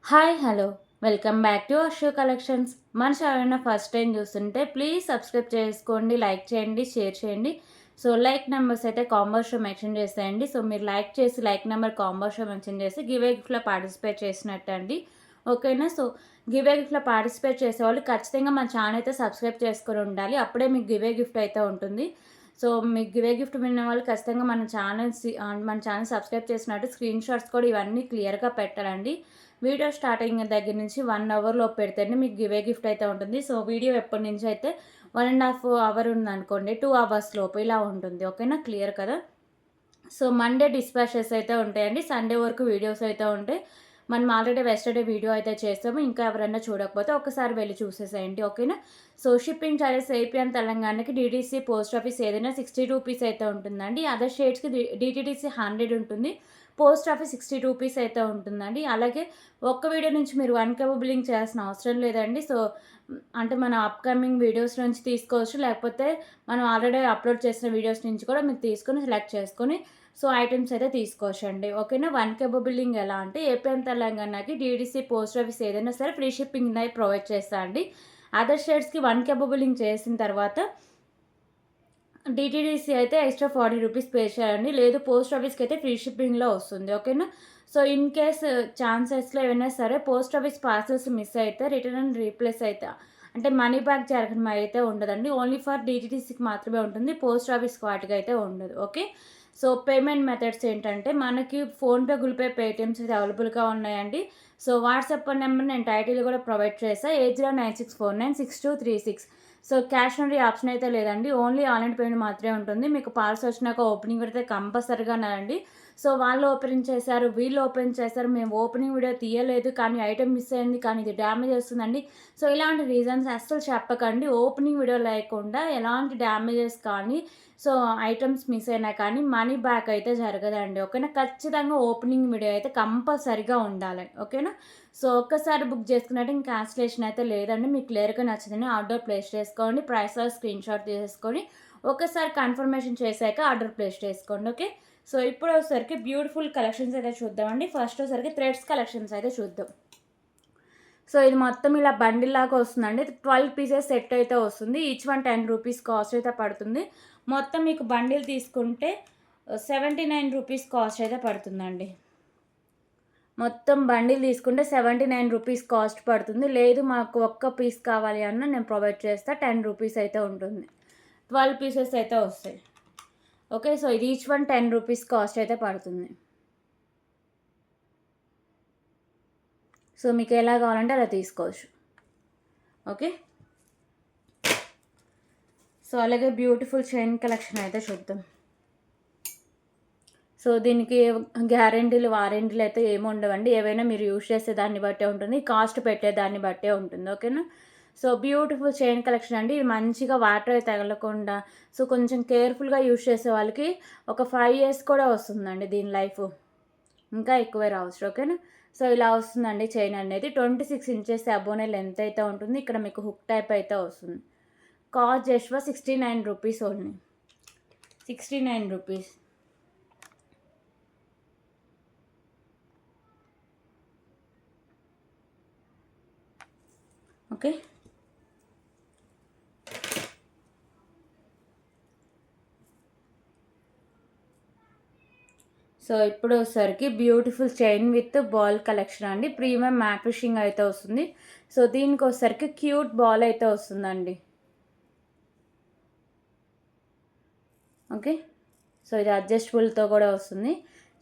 Hi hello welcome back to అషో collections. మన channel first time చూస్తుంటే ప్లీజ్ సబ్స్క్రైబ్ చేసుకోండి, లైక్ చేయండి, షేర్ చేయండి. సో లైక్ నెంబర్స్ అయితే కాంబో షో మెన్షన్ చేస్తాయండి. సో మీరు లైక్ చేసి like number combo show mention చేసి గివే గిఫ్ట్లో పార్టిసిపేట్ చేసినట్టు అండి. ఓకేనా? సో గివే గిఫ్ట్లో పార్టిసిపేట్ చేసేవాళ్ళు ఖచ్చితంగా మన ఛానల్ అయితే సబ్స్క్రైబ్ చేసుకొని ఉండాలి. అప్పుడే మీకు గివే గిఫ్ట్ అయితే ఉంటుంది. సో మీకు గివే గిఫ్ట్ విన్న వాళ్ళు ఖచ్చితంగా మన ఛానల్ సబ్స్క్రైబ్ చేసినట్టు స్క్రీన్ షాట్స్ కూడా ఇవన్నీ క్లియర్గా పెట్టాలండి. వీడియో స్టార్టింగ్ దగ్గర నుంచి 1 అవర్లో పెడితేనే మీకు గివే గిఫ్ట్ అయితే ఉంటుంది. సో వీడియో ఎప్పటి నుంచి అయితే 1.5 అవర్ ఉందనుకోండి, 2 అవర్స్ లోపు ఇలా ఉంటుంది. ఓకేనా? క్లియర్ కదా? సో మండే డిస్పాచెస్ అయితే ఉంటాయండి. సండే వరకు వీడియోస్ అయితే ఉంటాయి. మనం ఆల్రెడీ వెస్టర్డే వీడియో అయితే చేస్తాము. ఇంకా ఎవరైనా చూడకపోతే ఒకసారి వెళ్ళి చూసేసేయండి. ఓకేనా? So shipping charges AP and తెలంగాణకి డీటీసీ పోస్ట్ ఆఫీస్ ఏదైనా 60 రూపీస్ అయితే ఉంటుందండి. అదర్ స్టేట్స్కి డీటీడీసీ 100 ఉంటుంది. పోస్ట్ ఆఫీస్ 60 రూపీస్ అయితే ఉంటుందండి. అలాగే ఒక్క వీడియో నుంచి మీరు 1 బిల్లింగ్ చేయాల్సిన అవసరం లేదండి. సో అంటే మన అప్కమింగ్ వీడియోస్ నుంచి తీసుకోవచ్చు, లేకపోతే మనం ఆల్రెడీ అప్లోడ్ చేసిన వీడియోస్ నుంచి కూడా మీరు తీసుకొని సెలెక్ట్ చేసుకొని సో ఐటమ్స్ అయితే తీసుకోవచ్చండి. ఓకేనా? 1 బిల్లింగ్ ఎలా అంటే ఏపీ అండ్ తెలంగాణకి డీడీసీ పోస్ట్ ఆఫీస్ ఏదైనా సరే ఫ్రీ షిప్పింగ్ అనేది ప్రొవైడ్ చేస్తా అండి. అదర్ స్టేట్స్కి 1 బిల్లింగ్ చేసిన తర్వాత డిటీడీసీ అయితే ఎక్స్ట్రా 40 రూపీస్ పే చేయండి. లేదు పోస్ట్ ఆఫీస్కి అయితే ఫ్రీ షిప్పింగ్లో వస్తుంది. ఓకేనా? సో ఇన్ కేస్ ఛాన్సెస్లో ఏమైనా సరే పోస్ట్ ఆఫీస్ పార్సల్స్ మిస్ అయితే రిటర్న్ అండ్ రీప్లేస్ అయితే అంటే మనీ బ్యాక్ జరగడం అయితే ఉండదండి. ఓన్లీ ఫర్ డిటీడీసీకి మాత్రమే ఉంటుంది. పోస్ట్ ఆఫీస్కి వాటికి అయితే ఉండదు. ఓకే? సో పేమెంట్ మెథడ్స్ ఏంటంటే మనకి ఫోన్పే, గూగుల్ పేటిఎమ్స్ అయితే అవైలబుల్గా ఉన్నాయండి. సో వాట్సాప్ నెంబర్ నేను టైటిల్ కూడా ప్రొవైడ్ చేస్తాను, 8096496236. సో క్యాష్ ఆన్ ఆప్షన్ అయితే లేదండి. ఓన్లీ ఆన్లైన్ పేమెంట్ మాత్రమే ఉంటుంది. మీకు పార్సల్ వచ్చినాక ఓపెనింగ్ అయితే కంపల్సరీగా నండి. సో వాళ్ళు ఓపెన్ చేశారు, వీళ్ళు ఓపెన్ చేశారు, మేము ఓపెనింగ్ వీడియో తీయలేదు కానీ ఐటెం మిస్ అయింది, కానీ ఇది డ్యామేజ్ వస్తుందండి. సో ఇలాంటి రీజన్స్ అస్సలు చెప్పకండి. ఓపెనింగ్ వీడియో లేకుండా ఎలాంటి డ్యామేజెస్ కానీ సో ఐటమ్స్ మిస్ అయినా కానీ మనీ బ్యాక్ అయితే జరగదండి. ఓకేనా? ఖచ్చితంగా ఓపెనింగ్ వీడియో అయితే కంపల్సరీగా ఉండాలి. ఓకేనా? సో ఒక్కసారి బుక్ చేసుకున్నట్టు ఇంకా క్యాన్సిలేషన్ అయితే లేదండి. మీకు క్లియర్గా నచ్చిందని ఆర్డర్ ప్లేస్ చేసుకోండి. ప్రైస్ స్క్రీన్ షాట్ తీసేసుకొని ఒకసారి కన్ఫర్మేషన్ చేశాక ఆర్డర్ ప్లేస్ చేసుకోండి. ఓకే? సో ఇప్పుడు వచ్చేసరికి బ్యూటిఫుల్ కలెక్షన్స్ అయితే చూద్దామండి. ఫస్ట్ వచ్చేసరికి థ్రెడ్స్ కలెక్షన్స్ అయితే చూద్దాం. సో ఇది మొత్తం ఇలా బండిల్ లాగా వస్తుందండి. 12 పీసెస్ సెట్ అయితే వస్తుంది. ఈచ్ వన్ 10 రూపీస్ కాస్ట్ అయితే పడుతుంది. మొత్తం మీకు బండిల్ తీసుకుంటే 79 రూపీస్ కాస్ట్ అయితే పడుతుందండి. మొత్తం బండిల్ తీసుకుంటే 79 రూపీస్ కాస్ట్ పడుతుంది. లేదు మాకు ఒక్క పీస్ కావాలి అన్న నేను ప్రొవైడ్ చేస్తా, 10 రూపీస్ అయితే ఉంటుంది. 12 పీసెస్ అయితే వస్తాయి. ఓకే? సో ఇది ఈచ్ వన్ 10 రూపీస్ కాస్ట్ అయితే పడుతుంది. సో మీకు ఎలా కావాలంటే అలా తీసుకోవచ్చు. ఓకే? సో అలాగే బ్యూటిఫుల్ చైన్ కలెక్షన్ అయితే చూద్దాం. సో దీనికి గ్యారెంటీలు, వారంటీలు అయితే ఏమి ఉండవండి. ఏవైనా మీరు యూజ్ చేసే దాన్ని బట్టే ఉంటుంది, కాస్ట్ పెట్టే దాన్ని బట్టే ఉంటుంది. ఓకేనా? సో బ్యూటిఫుల్ చైన్ కలెక్షన్ అండి. ఇది మంచిగా వాటర్ అయితే తగలకుండా సో కొంచెం కేర్ఫుల్గా యూజ్ చేసే వాళ్ళకి ఒక 5 ఇయర్స్ కూడా వస్తుందండి దీని లైఫ్. ఇంకా ఎక్కువే రావచ్చు. ఓకేనా? సో ఇలా వస్తుందండి చైన్ అనేది. 26 ఇంచెస్ అబోనే లెంత్ అయితే ఉంటుంది. ఇక్కడ మీకు హుక్ టైప్ అయితే వస్తుంది. Cost just 69 rupees only. 69 rupees. Okay? So ఇప్పుడు వచ్చేసరికి beautiful chain with ball collection అండి. ప్రీమియం మ్యాట్ ఫిషింగ్ అయితే వస్తుంది. సో దీనికి వచ్చేసరికి క్యూట్ బాల్ అయితే వస్తుందండి. ఓకే? సో ఇది అడ్జస్టబుల్తో కూడా వస్తుంది.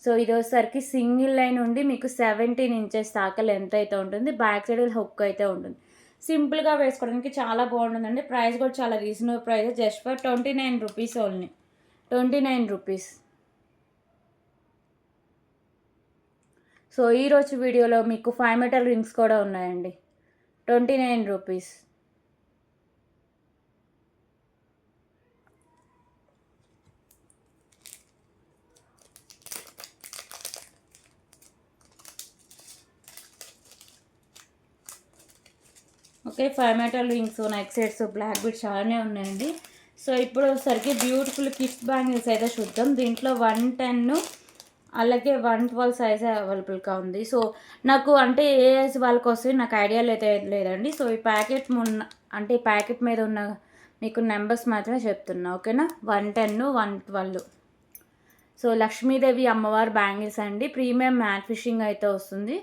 సో ఇది వచ్చేసరికి సింగిల్ లైన్ ఉండి మీకు 17 ఇంచెస్ దాకా లెంత్ అయితే ఉంటుంది. బ్యాక్ సైడ్ హుక్ అయితే ఉంటుంది. సింపుల్గా వేసుకోవడానికి చాలా బాగుంటుందండి. ప్రైస్ కూడా చాలా reasonable price, just for 29 rupees only. 29 rupees. So ఈరోజు వీడియోలో మీకు 5 మెటల్ రింగ్స్ కూడా ఉన్నాయండి. 29 rupees. Okay? 5 metal rings, neck sets, black beads చాలానే ఉన్నాయండి. సో ఇప్పుడు వచ్చేసరికి బ్యూటిఫుల్ కిడ్స్ బ్యాంగిల్స్ అయితే చూద్దాం. దీంట్లో 110 అలాగే 112 సైజే అవైలబుల్‌గా ఉంది. సో, నాకు అంటే ఏ ఏజ్ వాళ్ళకొస్తాయో నాకు ఐడియా లేదండి. సో, ఈ ప్యాకెట్ అంటే ఈ ప్యాకెట్ మీద ఉన్న మీకు నంబర్స్ మాత్రమే చెప్తున్నా. ఓకేనా? 110, 112. సో, లక్ష్మీదేవి అమ్మవారి బ్యాంగిల్స్ అండి. ప్రీమియం మ్యాట్ ఫినిషింగ్ అయితే వస్తుంది.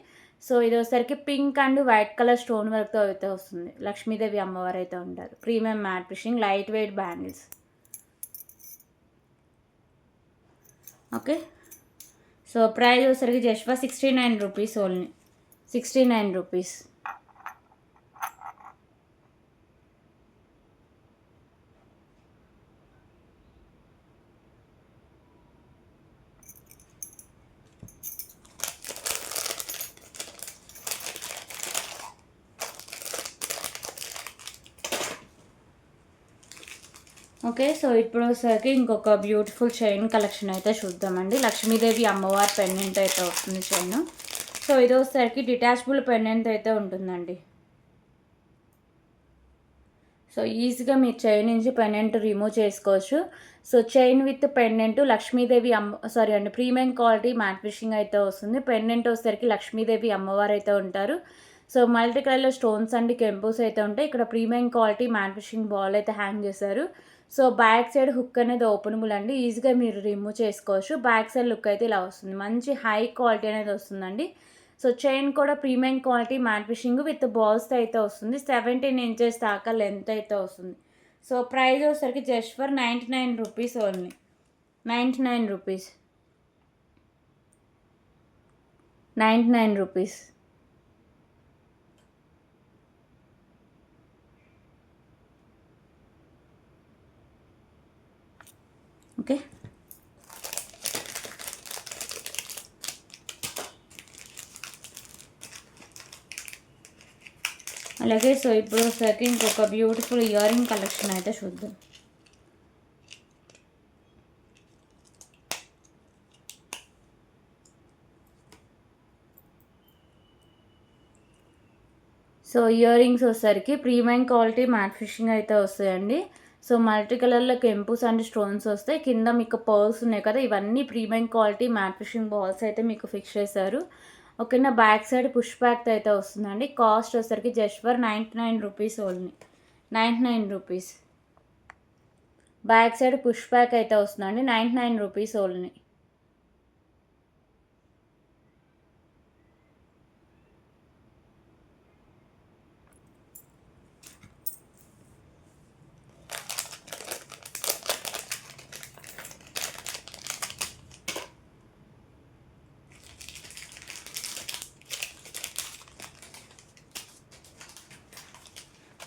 సో, ఇదొచ్చేసరికి pink and white colour stone వర్క్‌తో అయితే వస్తుంది. లక్ష్మీదేవి అమ్మవారు అయితే ఉంటారు. Premium matte finishing light weight bangles. Okay. So, price వచ్చేసరికి just for 69 rupees only. 69 rupees. Okay. So, ఇప్పుడు వచ్చేసరికి ఇంకొక బ్యూటిఫుల్ చైన్ కలెక్షన్ అయితే చూద్దామండి. లక్ష్మీదేవి అమ్మవారి పెండెంట్ అయితే వస్తుంది చైను. సో, ఇది వచ్చేసరికి డిటాచబుల్ పెండెంట్ అయితే ఉంటుందండి. సో, ఈజీగా మీరు చైన్ నుంచి పెండెంట్ రిమూవ్ చేసుకోవచ్చు. So, chain with pendant Lakshmidevi premium quality matte finishing అయితే వస్తుంది. పెండెంట్ వచ్చేసరికి లక్ష్మీదేవి అమ్మవారు అయితే ఉంటారు. సో, మల్టీ కలర్‌లో స్టోన్స్ అండ్ కెంపుస్ అయితే ఉంటాయి. ఇక్కడ premium quality matte finishing ball అయితే హ్యాంగ్ చేశారు. సో, బ్యాక్ సైడ్ హుక్ అనేది ఓపెనబుల్ అండి. ఈజీగా మీరు రిమూవ్ చేసుకోవచ్చు. బ్యాక్ సైడ్ లుక్ అయితే ఇలా వస్తుంది. మంచి హై క్వాలిటీ అనేది వస్తుందండి. సో, చైన్ కూడా premium quality matte finishing with బాల్స్‌తో అయితే వస్తుంది. 17 ఇంచెస్ దాకా లెంత్ అయితే వస్తుంది. సో, ప్రైస్ వచ్చేసరికి just for 99 rupees only. 99 rupees. 99 rupees. Okay. అలాగే సో, ఇప్పుడు వచ్చేసరికి ఇంకొక బ్యూటిఫుల్ ఇయర్ రింగ్ కలెక్షన్ అయితే చూద్దాం. సో, ఇయర్ రింగ్స్ వచ్చేసరికి ప్రీమియం క్వాలిటీ మ్యాట్ ఫినిషింగ్ అయితే వస్తాయండి. సో, మల్టీ కలర్‌లో కెంపుస్ అండ్ స్టోన్స్ వస్తాయి. కింద మీకు పర్ల్స్ ఉన్నాయి కదా! ఇవన్నీ premium quality matte finishing balls అయితే మీకు ఫిక్స్ చేశారు. ఓకేనా? బ్యాక్ సైడ్ పుష్ బ్యాక్‌తో అయితే వస్తుందండి. కాస్ట్ వచ్చేసరికి just for 99 rupees only. 99 rupees. Back side push back అయితే వస్తుందండి. 99 రూపీస్ ఓన్లీ.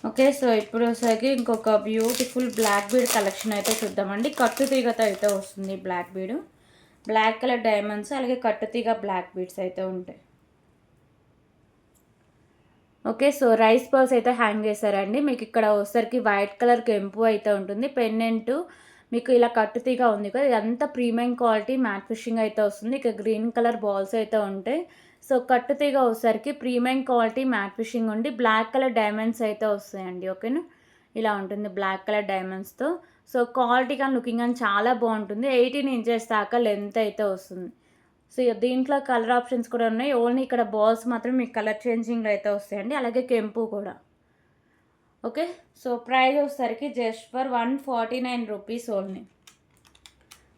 ఓకే. సో, ఇప్పుడు వచ్చేసరికి ఇంకొక బ్యూటిఫుల్ బ్లాక్ బీడ్ కలెక్షన్ అయితే చూద్దామండి. కట్టుతీగతో అయితే వస్తుంది బ్లాక్ బీడు. బ్లాక్ కలర్ డైమండ్స్ అలాగే కట్టుతీగ బ్లాక్ బీడ్స్ అయితే ఉంటాయి. ఓకే. సో, రైస్ పర్ల్స్ అయితే హ్యాంగ్ చేశారండి. మీకు ఇక్కడ వచ్చేసరికి వైట్ కలర్ కెంపు అయితే ఉంటుంది. పెండెంటు మీకు ఇలా కట్టుతీగ ఉంది కదా! ఇదంతా ప్రీమియం క్వాలిటీ మ్యాట్ ఫినిషింగ్ అయితే వస్తుంది. ఇక గ్రీన్ కలర్ బాల్స్ అయితే ఉంటాయి. సో, కట్టుతీగ వచ్చేసరికి ప్రీమియం క్వాలిటీ మ్యాట్ ఫినిషింగ్ ఉండి బ్లాక్ కలర్ డైమండ్స్ అయితే వస్తాయండి. ఓకేనా? ఇలా ఉంటుంది బ్లాక్ కలర్ డైమండ్స్‌తో. సో, క్వాలిటీ కానీ లుకింగ్ కానీ చాలా బాగుంటుంది. 18 ఇంచెస్ దాకా లెంత్ అయితే వస్తుంది. సో, దీంట్లో కలర్ ఆప్షన్స్ కూడా ఉన్నాయి. ఓన్లీ ఇక్కడ బాల్స్ మాత్రం మీకు కలర్ చేంజింగ్‌లో అయితే వస్తాయండి. అలాగే కెంపు కూడా. ఓకే. సో, ప్రైస్ వచ్చేసరికి just for 149 rupees only.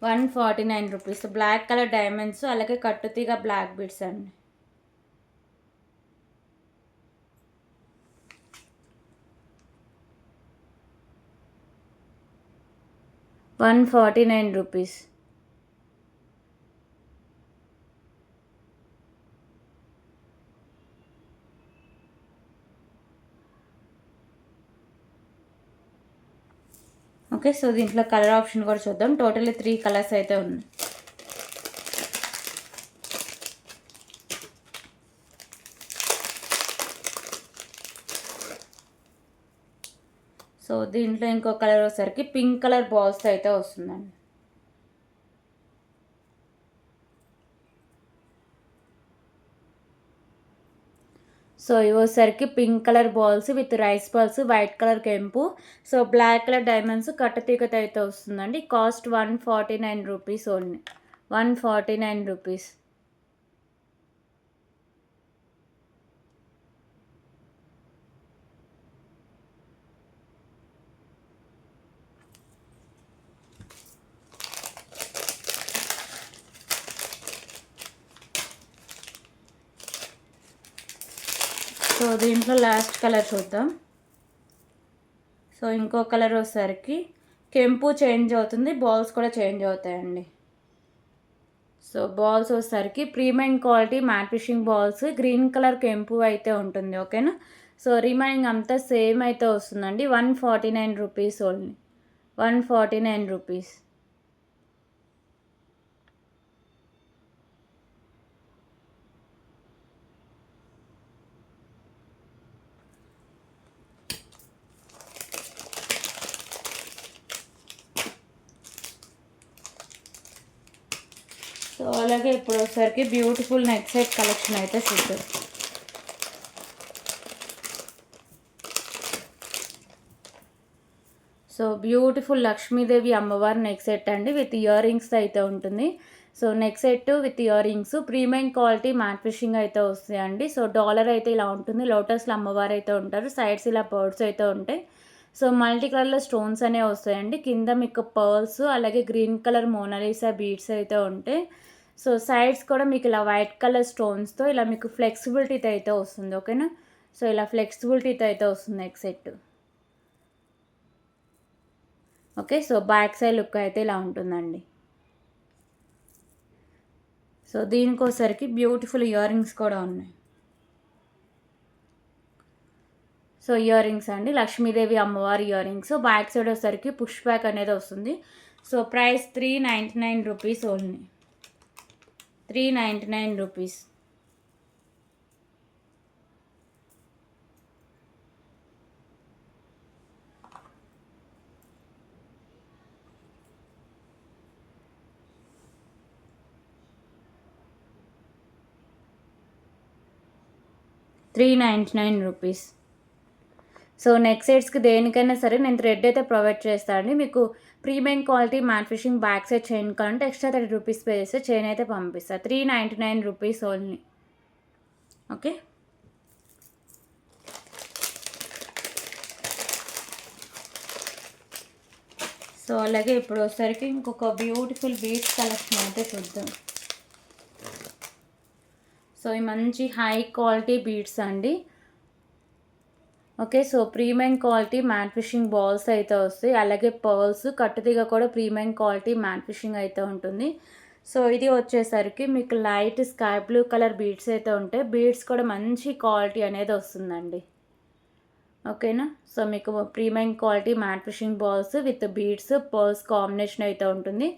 149 rupees. Black colour diamonds అలాగే కట్టుతీగ బ్లాక్ బీడ్స్ అండి. 149 రూపీస్. ఓకే. సో, దీంట్లో కలర్ ఆప్షన్ కూడా చూద్దాం. టోటల్లీ 3 కలర్స్ అయితే ఉన్నాయి. సో, దీంట్లో ఇంకో కలర్ వచ్చేసరికి పింక్ కలర్ బాల్స్‌తో అయితే వస్తుందండి. సో, ఇవి వచ్చేసరికి pink colour balls with rice balls, white colour కెంపు. సో, బ్లాక్ కలర్ డైమండ్స్ కట్టుతీగతో అయితే వస్తుందండి. Cost 149 rupees only. 149 rupees. So దీంట్లో లాస్ట్ కలర్ చూద్దాం. సో ఇంకో కలర్ వచ్చేసరికి కెంపు చేంజ్ అవుతుంది, బాల్స్ కూడా చేంజ్ అవుతాయండి. సో బాల్స్ వచ్చేసరికి premium quality matte fishing balls, green colour కెంపు అయితే ఉంటుంది. ఓకేనా. సో రిమైనింగ్ అంతా సేమ్ అయితే వస్తుందండి. 149 రూపీస్ ఓన్లీ. 149 రూపీస్. సో అలాగే ఇప్పుడు వచ్చేసరికి బ్యూటిఫుల్ నెక్ సెట్ కలెక్షన్ అయితే చూద్దాం. సో బ్యూటిఫుల్ లక్ష్మీదేవి అమ్మవారి నెక్ సెట్ అండి, విత్ ఇయర్ రింగ్స్ అయితే ఉంటుంది. So neck set with ear rings, premium quality matte fishing అయితే వస్తాయండి. సో డాలర్ అయితే ఇలా ఉంటుంది, లోటస్లో అమ్మవారు అయితే ఉంటారు, సైడ్స్ ఇలా బర్డ్స్ అయితే ఉంటాయి. సో మల్టీ కలర్లో స్టోన్స్ అనేవి వస్తాయండి. కింద మీకు పర్ల్స్, అలాగే గ్రీన్ కలర్ మోనాలిసా బీడ్స్ అయితే ఉంటాయి. సో సైడ్స్ కూడా మీకు ఇలా వైట్ కలర్ స్టోన్స్తో ఇలా మీకు ఫ్లెక్సిబిలిటీతో అయితే వస్తుంది. ఓకేనా. సో ఇలా ఫ్లెక్సిబిలిటీతో అయితే వస్తుంది neck set. Okay. So back side look అయితే ఇలా ఉంటుందండి. సో దీనికోసరికి బ్యూటిఫుల్ ఇయర్ రింగ్స్ కూడా ఉన్నాయి. సో ఇయర్ రింగ్స్ అండి, లక్ష్మీదేవి అమ్మవారి ఇయర్ రింగ్స్. బ్యాక్ సైడ్ వచ్చేసరికి పుష్ బ్యాక్ అనేది వస్తుంది. So price 399 rupees only. 399 rupees. Rupees. So neck సెట్స్కి దేనికైనా సరే నేను థ్రెడ్ అయితే ప్రొవైడ్ చేస్తాను అండి. మీకు premium quality matte fishing back side chain కావాలంటే ఎక్స్ట్రా 30 రూపీస్ పే చేస్తే చైన్ అయితే పంపిస్తాను. 399 రూపీస్ ఓన్లీ. ఓకే. సో అలాగే ఇప్పుడు వచ్చేసరికి ఇంకొక బ్యూటిఫుల్ బీడ్స్ కలెక్షన్ అయితే చూద్దాం. సో ఈ మంచి హై క్వాలిటీ బీడ్స్ అండి. Okay. So premium quality matte fishing balls అయితే వస్తాయి, అలాగే పర్ల్స్, కట్టుతీగ కూడా ప్రీమియం క్వాలిటీ మ్యాట్ ఫిషింగ్ అయితే ఉంటుంది. సో ఇది వచ్చేసరికి మీకు light sky blue colour beads అయితే ఉంటాయి. బీడ్స్ కూడా మంచి క్వాలిటీ అనేది వస్తుందండి. ఓకేనా. సో మీకు premium quality matte fishing balls with beads pearls combination అయితే ఉంటుంది.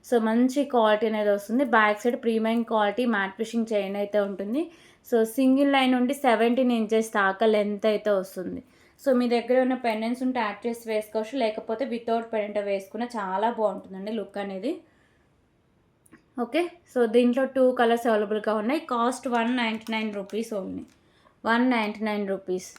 సో మంచి క్వాలిటీ అనేది వస్తుంది. Back side premium quality matte fishing chain అయితే ఉంటుంది. సో సింగిల్ లైన్ నుండి 17 ఇంచెస్ దాకా లెంత్ అయితే వస్తుంది. సో మీ దగ్గర ఉన్న పెండెంట్స్ ఉంటే యాడ్ చేసి వేసుకోవచ్చు, లేకపోతే వితౌట్ పెండెంట్ వేసుకున్న చాలా బాగుంటుందండి లుక్ అనేది. ఓకే. సో దీంట్లో 2 కలర్స్ అవైలబుల్గా ఉన్నాయి. Cost 199 rupees only. 199 rupees.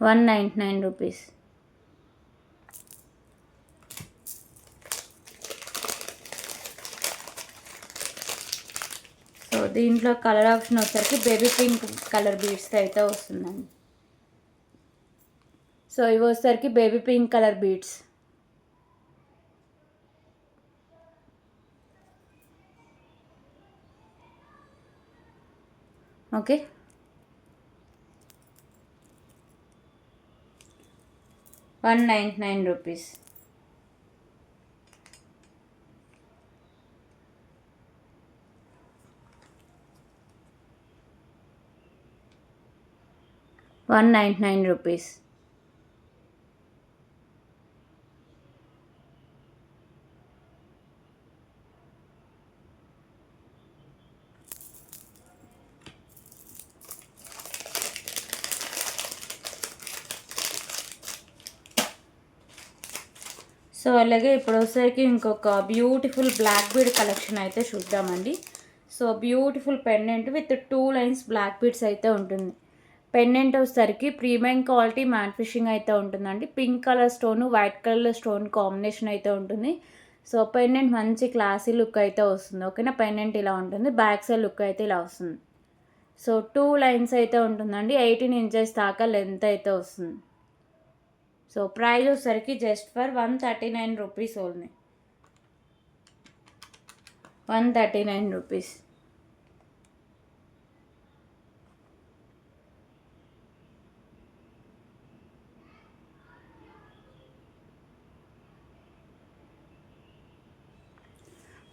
199 rupees. So దీంట్లో కలర్ ఆప్షన్ వచ్చేసరికి బేబీ పింక్ కలర్ బీడ్స్ అయితే వస్తుందండి. సో ఇవి వచ్చేసరికి baby pink colour beads. Okay. 199 rupees. Rupees. So అలాగే ఇప్పుడు వచ్చేసరికి ఇంకొక బ్యూటిఫుల్ బ్లాక్ బీడ్ కలెక్షన్ అయితే చూద్దామండి. So beautiful pendant with 2 lines black beads అయితే ఉంటుంది. పెండెంట్ వచ్చేసరికి ప్రీమియం క్వాలిటీ మ్యాట్ ఫినిషింగ్ అయితే ఉంటుందండి. Pink colour stone, white colour stone combination అయితే ఉంటుంది. సో పెండెంట్ మంచి క్లాసీ లుక్ అయితే వస్తుంది. ఓకేనా, పెండెంట్ ఇలా ఉంటుంది. బ్యాక్ సైడ్ లుక్ అయితే ఇలా వస్తుంది. సో 2 లైన్స్ అయితే ఉంటుందండి. 18 ఇంచెస్ దాకా లెంత్ అయితే వస్తుంది. సో ప్రైస్ వచ్చేసరికి just for 139 rupees only. 139 rupees.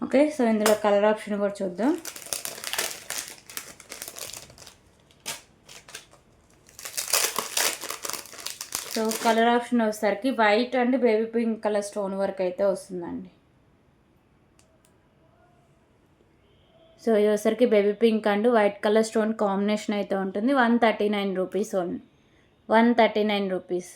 Okay, so ఇందులో కలర్ ఆప్షన్ కూడా చూద్దాం. సో కలర్ ఆప్షన్ వచ్చేసరికి white and baby pink colour stone work అయితే వస్తుందండి. సో ఇది వచ్చేసరికి baby pink and white colour stone combination అయితే ఉంటుంది. 139 rupees only. 139 rupees.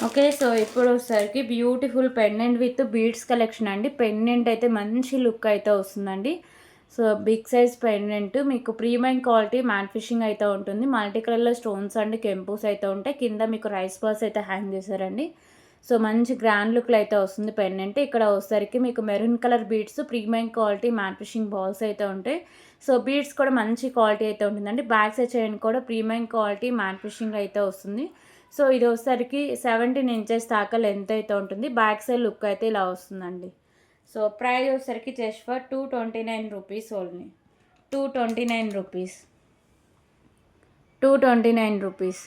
Okay, so ఇప్పుడు వచ్చేసరికి beautiful pendant with beads collection అండి. పెండెంట్ అయితే మంచి లుక్ అయితే వస్తుందండి. సో బిగ్ సైజ్ పెండెంట్ మీకు ప్రీమియం క్వాలిటీ మ్యాట్ ఫినిషింగ్ అయితే ఉంటుంది. మల్టీ కలర్లో స్టోన్స్ అండ్ కెంపుస్ అయితే ఉంటాయి. కింద మీకు రైస్ బాల్స్ అయితే హ్యాంగ్ చేశారండి. సో మంచి గ్రాండ్ లుక్లో అయితే వస్తుంది పెండెంట్. ఇక్కడ వచ్చేసరికి మీకు maroon colour beads premium quality matte finishing balls అయితే ఉంటాయి. సో బీడ్స్ కూడా మంచి క్వాలిటీ అయితే ఉంటుందండి. బ్యాక్ సైడ్ చైన్ కూడా ప్రీమియం క్వాలిటీ మ్యాట్ ఫినిషింగ్ అయితే వస్తుంది. సో ఇది వచ్చేసరికి 17 ఇంచెస్ దాకా లెంత్ అయితే ఉంటుంది. బ్యాక్ సైడ్ లుక్ అయితే ఇలా వస్తుందండి. సో ప్రైస్ వచ్చేసరికి just for 229 rupees only. 229 rupees. 229 rupees.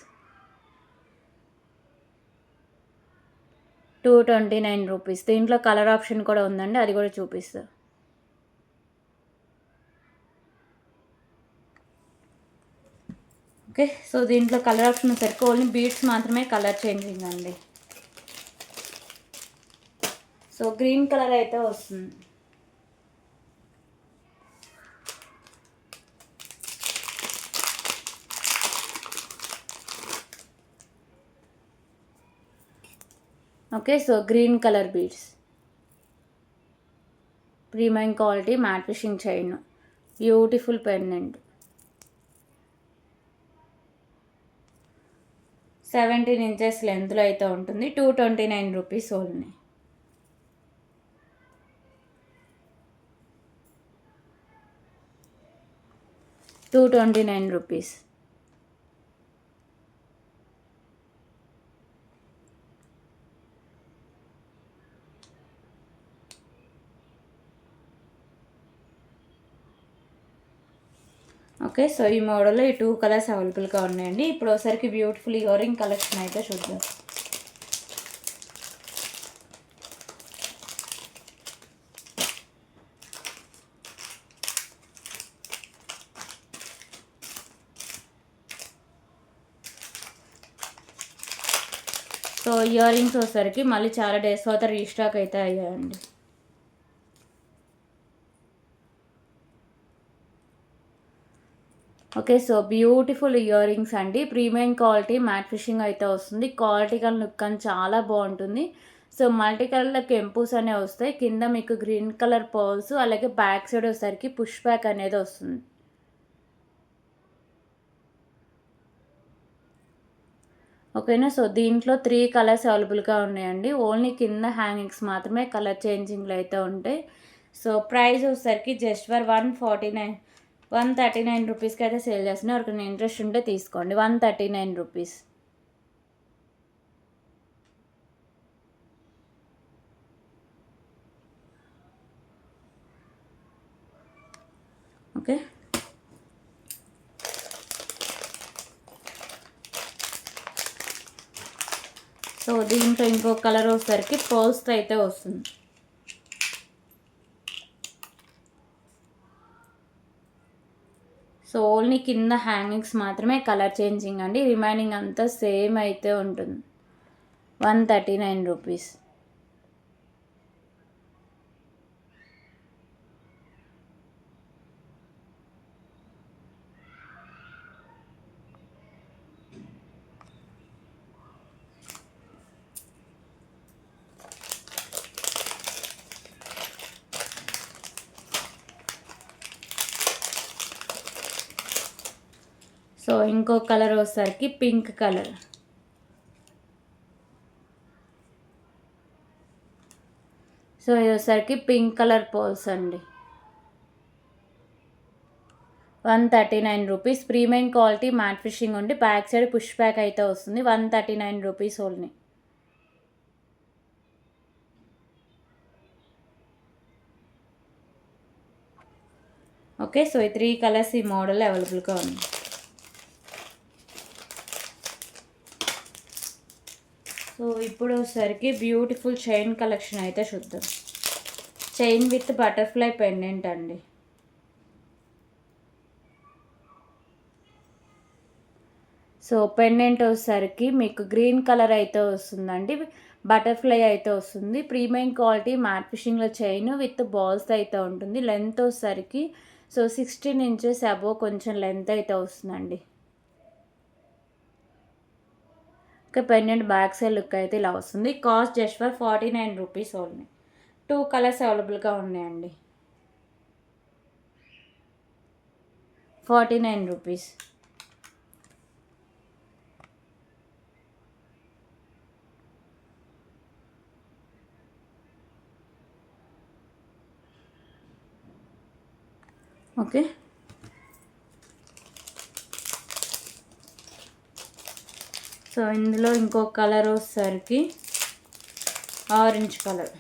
229 rupees. దీంట్లో కలర్ ఆప్షన్ కూడా ఉందండి, అది కూడా చూపిస్తా. ఓకే, సో దీంట్లో కలర్ ఆప్షన్ వచ్చేసరికి ఓన్లీ బీడ్స్ మాత్రమే కలర్ చేంజింగ్ అండి. సో గ్రీన్ కలర్ అయితే వస్తుంది. Okay, so green colour beads premium quality matte finishing chain, beautiful pendant. 17 inches లెంత్లో అయితే ఉంటుంది. 229 rupees only. Rupees. Okay, so ఈ మోడల్లో ఈ 2 కలర్స్ అవైలబుల్గా ఉన్నాయండి. ఇప్పుడు ఒకసారికి బ్యూటిఫుల్ ఇయర్ రింగ్ కలెక్షన్ అయితే చూద్దాం. సో ఇయర్ రింగ్స్ వచ్చేసరికి మళ్ళీ చాలా డేస్ తర్వాత రీస్టాక్ అయితే అయ్యాయండి. Okay, so beautiful ear rings అండి. ప్రీమియం క్వాలిటీ మ్యాట్ ఫినిషింగ్ అయితే వస్తుంది. క్వాలిటీ కానీ లుక్ కానీ చాలా బాగుంటుంది. సో మల్టీ కలర్లో కెంపుస్ అనేవి వస్తాయి. కింద మీకు గ్రీన్ కలర్ పర్ల్స్, అలాగే బ్యాక్ సైడ్ వచ్చేసరికి పుష్ బ్యాక్ అనేది వస్తుంది. ఓకేనా, సో దీంట్లో 3 కలర్స్ అవైలబుల్గా ఉన్నాయండి. ఓన్లీ కింద హ్యాంగింగ్స్ మాత్రమే కలర్ చేంజింగ్లు అయితే ఉంటాయి. సో ప్రైస్ వచ్చేసరికి జస్ట్ ఫర్ 139 రూపీస్కి అయితే సేల్ చేస్తున్నాయి. ఎవరికైనా ఇంట్రెస్ట్ ఉంటే తీసుకోండి. 139 రూపీస్. ఓకే, సో దీంట్లో ఇంకో కలర్ వచ్చేసరికి పర్ల్స్తో అయితే వస్తుంది. సో ఓన్లీ కింద హ్యాంగింగ్స్ మాత్రమే కలర్ చేంజింగ్ అండి. రిమైనింగ్ అంతా సేమ్ అయితే ఉంటుంది. 139 రూపీస్. సో ఇంకో కలర్ వచ్చేసరికి పింక్ కలర్. సో ఇది వచ్చేసరికి పింక్ కలర్ పోల్స్ అండి. 139 rupees. Premium quality matte fishing ఉండి బ్యాక్ సైడ్ పుష్ బ్యాక్ అయితే వస్తుంది. 139 రూపీస్ ఓన్లీ. ఓకే, సో ఈ 3 కలర్స్ ఈ మోడల్ అవైలబుల్గా ఉంది. సో ఇప్పుడు వచ్చేసరికి బ్యూటిఫుల్ చైన్ కలెక్షన్ అయితే చూద్దాం. చైన్ విత్ బటర్ఫ్లై పెండెంట్ అండి. సో పెండెంట్ వచ్చేసరికి మీకు గ్రీన్ కలర్ అయితే వస్తుందండి. బటర్ఫ్లై అయితే వస్తుంది. ప్రీమియం క్వాలిటీ మ్యాట్ ఫిషింగ్లో చైన్ విత్ బాల్స్ అయితే ఉంటుంది. లెంత్ వచ్చేసరికి సో 16 ఇంచెస్ అబోవ్ కొంచెం లెంత్ అయితే వస్తుందండి. Okay, pendant back side look అయితే ఇలా వస్తుంది. Cost just for 49 rupees only. 2 colours అవైలబుల్గా ఉన్నాయండి. 49 రూపీస్. ఓకే, సో ఇందులో ఇంకో కలర్ వచ్చేసరికి ఆరెంజ్ కలర్.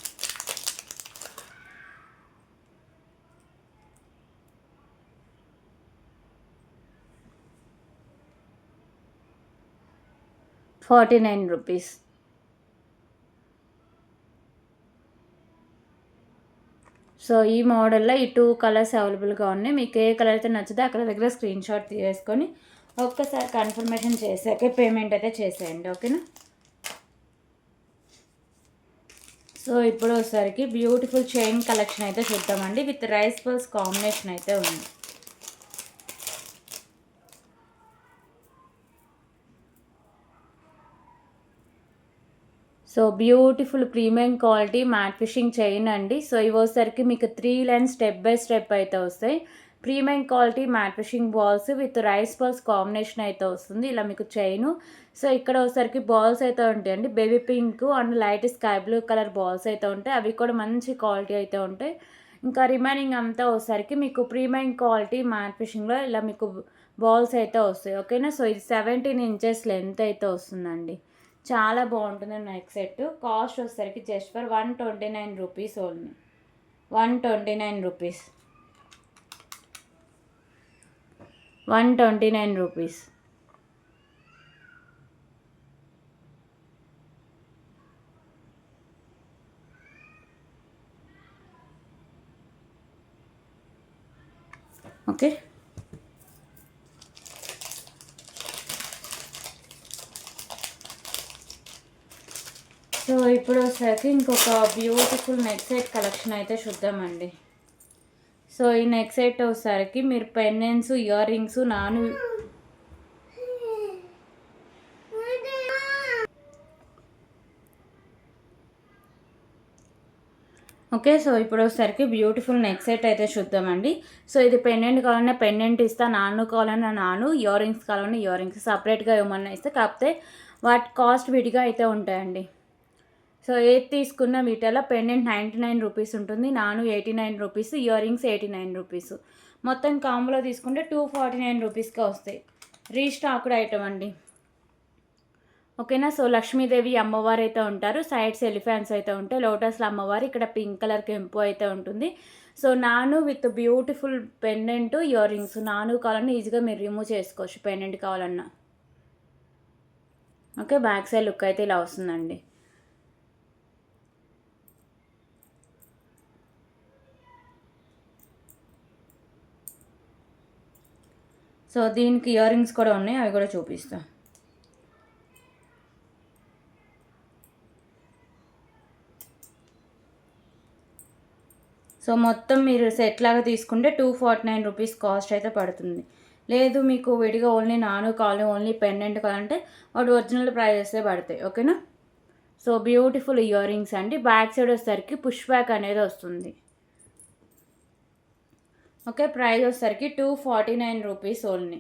₹49. సో ఈ మోడల్లో ఈ 2 కలర్స్ అవైలబుల్గా ఉన్నాయి. మీకు ఏ కలర్ అయితే నచ్చితే అక్కడ దగ్గర స్క్రీన్ షాట్ తీసుకొని ఒక్కసారి కన్ఫర్మేషన్ చేసాకే పేమెంట్ అయితే చేసేయండి. ఓకేనా? సో ఇప్పుడు ఒకసారికి బ్యూటిఫుల్ చైన్ కలెక్షన్ అయితే చూద్దామండి. విత్ రైస్ పల్స్ కాంబినేషన్ అయితే ఉంది. So beautiful premium quality matte fishing chain అండి. సో ఇవి వచ్చేసరికి మీకు 3 లైన్స్ స్టెప్ బై స్టెప్ అయితే వస్తాయి. Premium quality matte fishing balls with rice balls combination అయితే వస్తుంది. ఇలా మీకు చైను. సో ఇక్కడ ఒకసారికి బాల్స్ అయితే ఉంటాయండి. Baby pink and light sky blue colour balls అయితే ఉంటాయి. అవి కూడా మంచి క్వాలిటీ అయితే ఉంటాయి. ఇంకా రిమైనింగ్ అంతా ఒకసారికి మీకు ప్రీమియం క్వాలిటీ మ్యాట్ ఫిషింగ్లో ఇలా మీకు బాల్స్ అయితే వస్తాయి. ఓకేనా? సో ఇది 17 ఇంచెస్ లెంత్ అయితే వస్తుందండి. చాలా బాగుంటుంది నెక్ సెట్. కాస్ట్ వచ్చేసరికి just for 129 rupees only. 129 rupees. 129 rupees. Okay, so ఇప్పుడు వచ్చేసరికి ఇంకొక బ్యూటిఫుల్ నెక్ సెట్ కలెక్షన్ అయితే చూద్దామండి. సో ఈ నెక్ సెట్ వచ్చేసరికి మీరు pendants, ear rings, okay, so ఇప్పుడు వచ్చేసరికి బ్యూటిఫుల్ నెక్ సెట్ అయితే చూద్దామండి. సో ఇది పెండెంట్ కావాలన్నా పెండెంట్ ఇస్తా, కావాలన్నా ఇయర్ రింగ్స్ కావాలన్నా ఇయర్ రింగ్స్ సపరేట్గా ఏమన్నా ఇస్తే, కాకపోతే వాటి కాస్ట్ విడిగా అయితే ఉంటాయండి. సో ఏది తీసుకున్న వీటిలో పెండెంట్ 99 రూపీస్ ఉంటుంది, 89 రూపీస్, ఇయర్ రింగ్స్ 89 రూపీస్. మొత్తం కాంబోలో తీసుకుంటే 249 రూపీస్కే వస్తాయి. రీస్టాక్డ్ ఐటమ్ అండి. ఓకేనా? సో లక్ష్మీదేవి అమ్మవారు అయితే ఉంటారు. సైడ్స్ ఎలిఫెంట్స్ అయితే ఉంటాయి. లోటస్లో అమ్మవారు, ఇక్కడ పింక్ కలర్ కెంపు అయితే ఉంటుంది. So with beautiful pendant, ear rings. కావాలన్నా ఈజీగా మీరు రిమూవ్ చేసుకోవచ్చు పెండెంట్ కావాలన్నా. ఓకే, బ్యాక్ సైడ్ లుక్ అయితే ఇలా వస్తుందండి. సో దీనికి ఇయర్ రింగ్స్ కూడా ఉన్నాయి, అవి కూడా చూపిస్తా. సో మొత్తం మీరు సెట్ లాగా తీసుకుంటే 249 రూపీస్ కాస్ట్ అయితే పడుతుంది. లేదు మీకు విడిగా ఓన్లీ కావాలి, ఓన్లీ పెండెంట్ కావాలంటే వాటి ఒరిజినల్ ప్రైజెసే పడతాయి. ఓకేనా? సో బ్యూటిఫుల్ ఇయర్ రింగ్స్ అండి. బ్యాక్ సైడ్ వచ్చేసరికి పుష్ బ్యాక్ అనేది వస్తుంది. ఓకే, ప్రైస్ వచ్చేసరికి 249 రూపీస్ ఓన్లీ.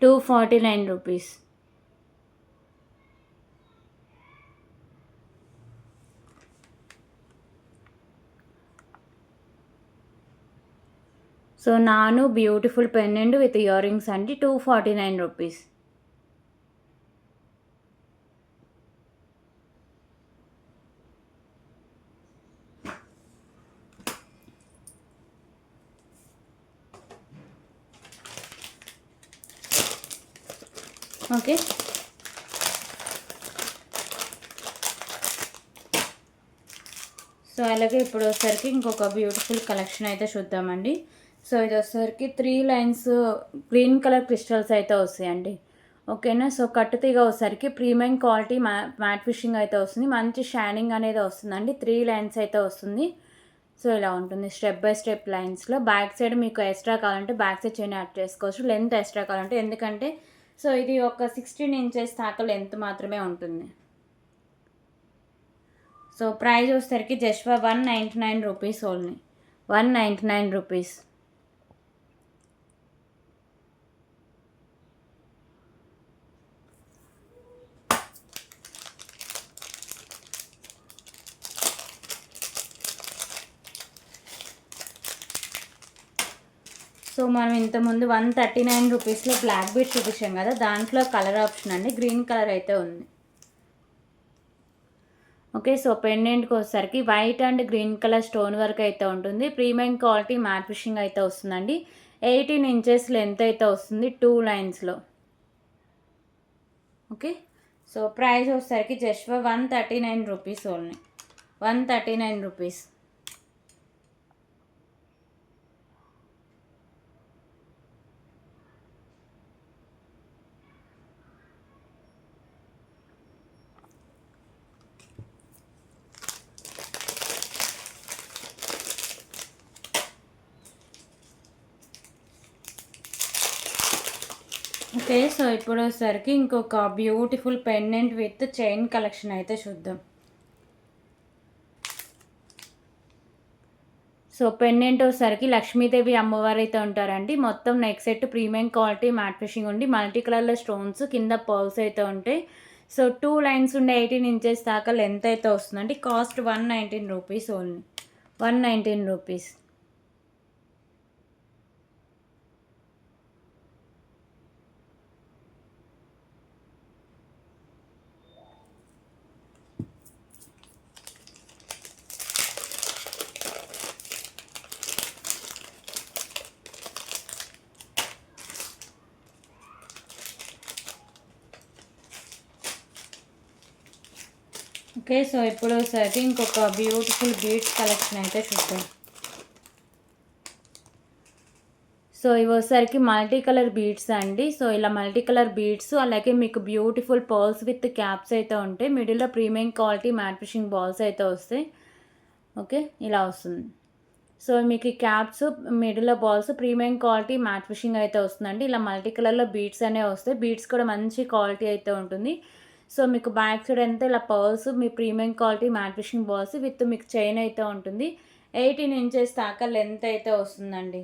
249 రూపీస్. సో నాను beautiful pendant with ear rings అండి, 249 రూపీస్. ఓకే, సో అలాగే ఇప్పుడు వచ్చేసరికి ఇంకొక బ్యూటిఫుల్ కలెక్షన్ అయితే చూద్దామండి. సో ఇది వచ్చేసరికి 3 లైన్స్ గ్రీన్ కలర్ క్రిస్టల్స్ అయితే వస్తాయండి. ఓకేనా. సో కట్టుతీగ వచ్చేసరికి ప్రీమియం క్వాలిటీ మ్యాట్ ఫిషింగ్ అయితే వస్తుంది, మంచి షైనింగ్ అనేది వస్తుందండి. 3 లైన్స్ అయితే వస్తుంది. సో ఇలా ఉంటుంది స్టెప్ బై స్టెప్ లైన్స్లో. బ్యాక్ సైడ్ మీకు ఎక్స్ట్రా కావాలంటే బ్యాక్ సైడ్ చైన్ యాడ్ చేసుకోవచ్చు, లెంత్ ఎక్స్ట్రా కావాలంటే, ఎందుకంటే సో ఇది ఒక 16 ఇంచెస్ దాకా లెంత్ మాత్రమే ఉంటుంది. సో ప్రైస్ వచ్చేసరికి just 199 rupees only, 199 rupees. So మనం ఇంతకుముందు 139 రూపీస్లో బ్లాక్ బీట్ చూపించాం కదా, దాంట్లో కలర్ ఆప్షన్ అండి గ్రీన్ కలర్ అయితే ఉంది. ఓకే, సో పెండెంట్కి వచ్చేసరికి white and green colour stone work అయితే ఉంటుంది. ప్రీమియం క్వాలిటీ మ్యాట్ ఫిషింగ్ అయితే వస్తుందండి. 18 ఇంచెస్ లెంత్ అయితే వస్తుంది 2 లైన్స్లో. ఓకే, సో ప్రైస్ వచ్చేసరికి just 139 rupees only, 139 rupees. Okay, so ఇప్పుడు వచ్చేసరికి ఇంకొక beautiful pendant with chain collection అయితే చూద్దాం. సో పెండెంట్ వచ్చేసరికి లక్ష్మీదేవి అమ్మవారు అయితే ఉంటారండి. మొత్తం neck set premium quality matte fishing ఉండి మల్టీ కలర్లో స్టోన్స్, కింద పర్ల్స్ అయితే ఉంటాయి. సో 2 లైన్స్ ఉండే 18 ఇంచెస్ దాకా లెంత్ అయితే వస్తుందండి. Cost 119 rupees only, 119 rupees. Okay, so ఇప్పుడు వచ్చేసరికి ఇంకొక బ్యూటిఫుల్ బీడ్స్ కలెక్షన్ అయితే చూద్దాం. సో ఇవి వచ్చేసరికి మల్టీ కలర్ బీడ్స్ అండి. సో ఇలా మల్టీ కలర్ బీడ్స్, అలాగే మీకు బ్యూటిఫుల్ పర్ల్స్ విత్ క్యాప్స్ అయితే ఉంటాయి. మిడిల్లో premium quality matte fishing balls అయితే వస్తాయి. ఓకే, ఇలా వస్తుంది. సో మీకు ఈ క్యాప్స్, మిడిల్లో balls premium quality matte fishing అయితే వస్తుందండి. ఇలా మల్టీ కలర్లో బీడ్స్ అనేవి వస్తాయి. బీడ్స్ కూడా మంచి క్వాలిటీ అయితే ఉంటుంది. సో మీకు బ్యాక్ సైడ్ అంతా ఇలా pearls, me premium quality matte fishing balls with మీకు చైన్ అయితే ఉంటుంది. 18 ఇంచెస్ దాకా లెంత్ అయితే వస్తుందండి.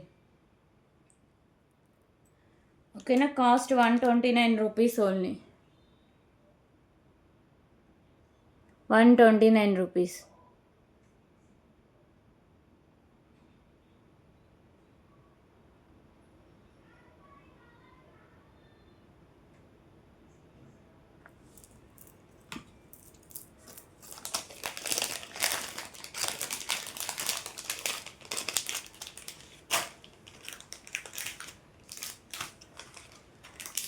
ఓకేనా, cost 129 rupees only, 129 rupees.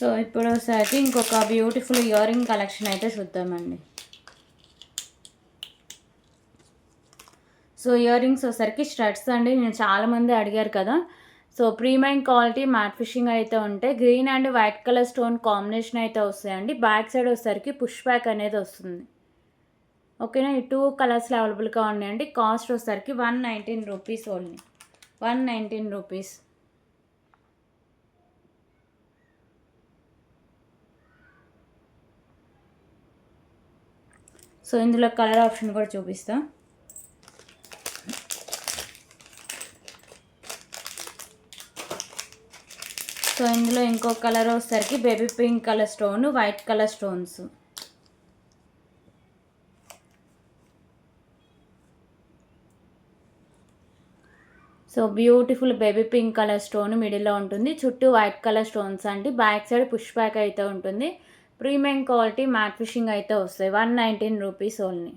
So ఇప్పుడు ఒకసారి ఇంకొక బ్యూటిఫుల్ ఇయర్ రింగ్ కలెక్షన్ అయితే చూద్దామండి. సో ఇయర్ రింగ్స్ వచ్చేసరికి స్టడ్స్ అండి. నేను చాలామంది అడిగారు కదా. So premium quality matte fishing అయితే ఉంటాయి. Green and white colour stone combination అయితే వస్తాయండి. బ్యాక్ సైడ్ వచ్చేసరికి పుష్ బ్యాక్ అనేది వస్తుంది. ఓకేనా, ఈ 2 కలర్స్లో అవైలబుల్గా ఉన్నాయండి. కాస్ట్ వచ్చేసరికి 119 రూపీస్ ఓన్లీ, 119 రూపీస్. సో ఇందులో కలర్ ఆప్షన్ కూడా చూపిస్తా. సో సో ఇందులో ఇంకో కలర్ వచ్చేసరికి baby pink colour stone, white colour stones. So beautiful baby pink colour stone మిడిల్లో ఉంటుంది, చుట్టూ వైట్ కలర్ స్టోన్స్ అండి. బ్యాక్ సైడ్ పుష్ బ్యాక్ అయితే ఉంటుంది. ప్రీమియం క్వాలిటీ మ్యాట్ ఫిషింగ్ అయితే వస్తాయి. 119 rupees only,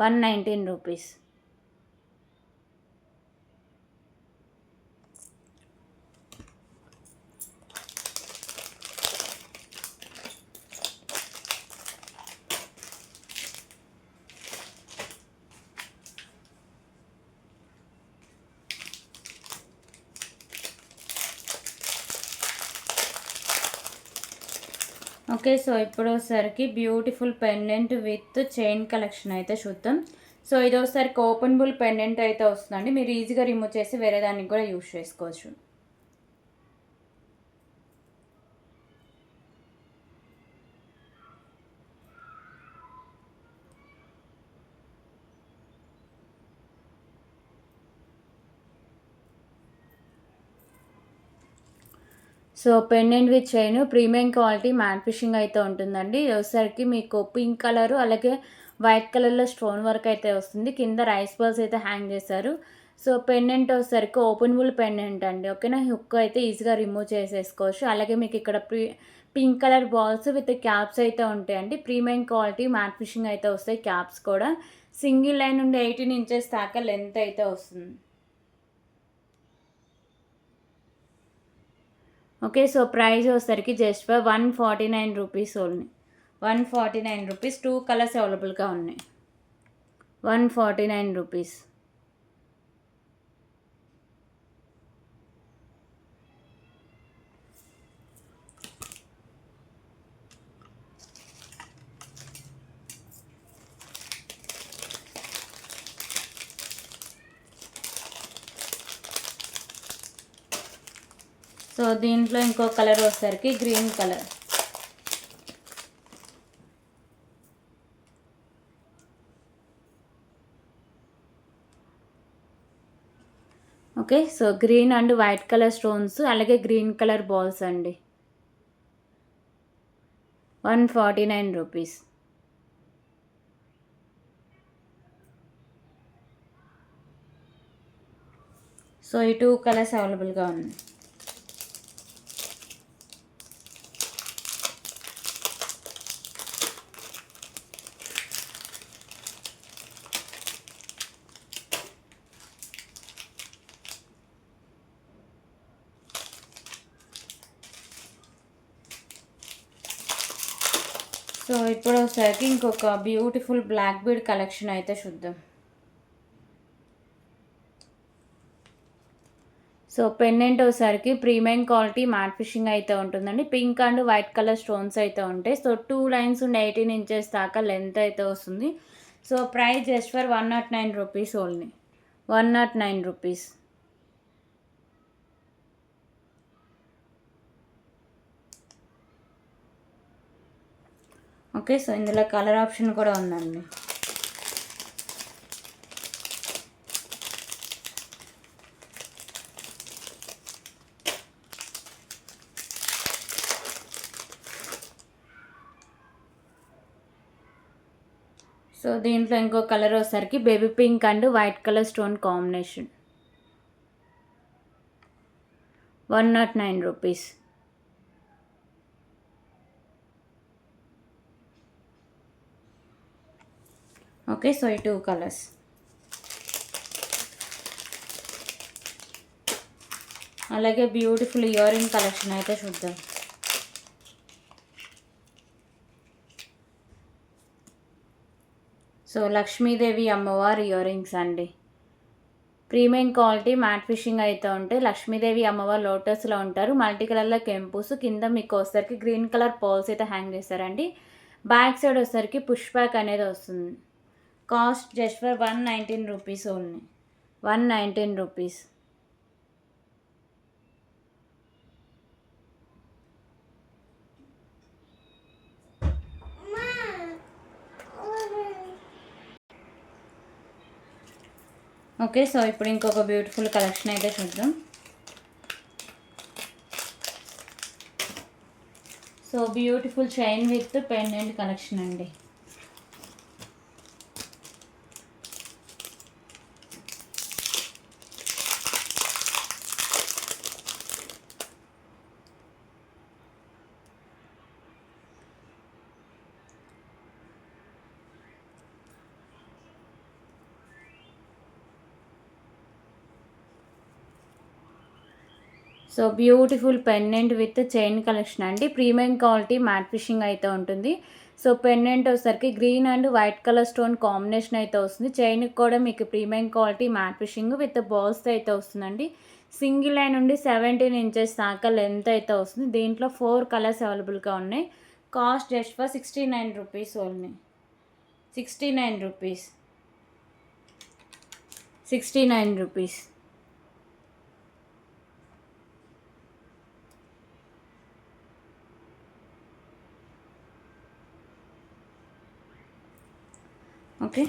119 rupees. Okay, so ఇప్పుడు వచ్చేసరికి beautiful pendant with chain collection అయితే చూద్దాం. సో ఇది వచ్చేసరికి ఓపెనబుల్ పెండెంట్ అయితే వస్తుందండి. మీరు ఈజీగా రిమూవ్ చేసి వేరే దానికి కూడా యూజ్ చేసుకోవచ్చు. So pendant with chain premium quality matte fishing అయితే ఉంటుందండి. ఇది వచ్చేసరికి మీకు పింక్ కలరు అలాగే వైట్ కలర్లో స్టోన్ వర్క్ అయితే వస్తుంది. కింద రైస్ బాల్స్ అయితే హ్యాంగ్ చేశారు. సో పెండెంట్ వచ్చేసరికి ఓపెనబుల్ పెండెంట్ అండి. ఓకేనా, హుక్ అయితే ఈజీగా రిమూవ్ చేసేసుకోవచ్చు. అలాగే మీకు ఇక్కడ pink colour balls with caps అయితే ఉంటాయండి. ప్రీమియం క్వాలిటీ మ్యాట్ ఫిషింగ్ అయితే వస్తాయి. క్యాప్స్ కూడా సింగిల్ లైన్ నుండి 18 ఇంచెస్ దాకా లెంత్ అయితే వస్తుంది. ఓకే, సో ప్రైస్ వచ్చేసరికి just for 149 rupees only, 149 rupees. 2 colours అవైలబుల్గా ఉన్నాయి, 149 రూపీస్. సో దీంట్లో ఇంకో కలర్ వచ్చేసరికి green colour. Okay, so green and white colour stones అలాగే గ్రీన్ కలర్ బాల్స్ అండి, 149 రూపీస్. సో ఈ 2 కలర్స్ అవైలబుల్గా ఉన్నాయి. సో ఇప్పుడు ఒకసారి ఇంకొక బ్యూటిఫుల్ బ్లాక్ బీడ్ కలెక్షన్ అయితే చూద్దాం. సో పెండెంట్ ఒకసారికి ప్రీమియం క్వాలిటీ మ్యాట్ ఫిషింగ్ అయితే ఉంటుందండి. Pink and white colour stones అయితే ఉంటాయి. సో 2 లైన్స్ ఉండి 18 ఇంచెస్ దాకా లెంత్ అయితే వస్తుంది. So price just for 109 rupees only, 109 rupees. Okay, so ఇందులో కలర్ ఆప్షన్ కూడా ఉందండి. సో దీంట్లో ఇంకో కలర్ వచ్చేసరికి baby pink and white colour stone combination, 109 rupees. Okay, so ఈ 2 కలర్స్. అలాగే బ్యూటిఫుల్ ఇయర్ రింగ్ కలెక్షన్ అయితే చూద్దాం. సో లక్ష్మీదేవి అమ్మవారి ఇయర్ రింగ్స్ అండి, ప్రీమియం క్వాలిటీ మ్యాట్ ఫిషింగ్ అయితే ఉంటాయి. లక్ష్మీదేవి అమ్మవారు లోటస్లో ఉంటారు. మల్టీ కలర్లో కెంపుస్, కింద మీకు వచ్చేసరికి గ్రీన్ కలర్ పర్ల్స్ అయితే హ్యాంగ్ చేస్తారండి. బ్యాక్ సైడ్ వచ్చేసరికి పుష్ బ్యాక్ అనేది వస్తుంది. Cost just for 119 rupees only, 119 rupees. Okay, so ఇప్పుడు ఇంకొక బ్యూటిఫుల్ కలెక్షన్ అయితే చూద్దాం. So beautiful chain with pendant collection అండి. So beautiful pendant with chain collection అండి. ప్రీమియం క్వాలిటీ మ్యాట్ ఫిషింగ్ అయితే ఉంటుంది. సో పెండెంట్ వచ్చేసరికి green and white colour stone combination అయితే వస్తుంది. చైన్కి కూడా మీకు premium quality matte fishing with balls అయితే వస్తుందండి. సింగిల్ లైన్ నుండి 17 ఇంచెస్ దాకా లెంత్ అయితే వస్తుంది. దీంట్లో 4 కలర్స్ అవైలబుల్గా ఉన్నాయి. Cost just for 69 rupees only. 69 rupees. 69 rupees. Okay.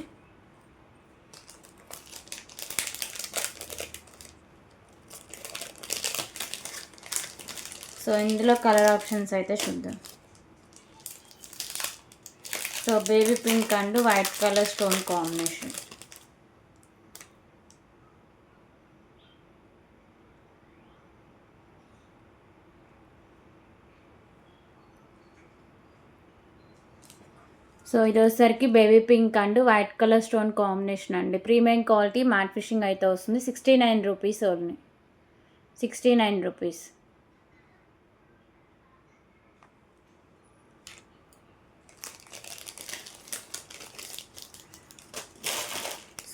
So ఇందులో కలర్ ఆప్షన్స్ అయితే చూద్దాం. So baby pink and white colour stone combination. So ఇది వచ్చేసరికి baby pink and white colour stone combination అండి. ప్రీమియం క్వాలిటీ మ్యాట్ ఫిషింగ్ అయితే వస్తుంది. 69 rupees only. 69 rupees.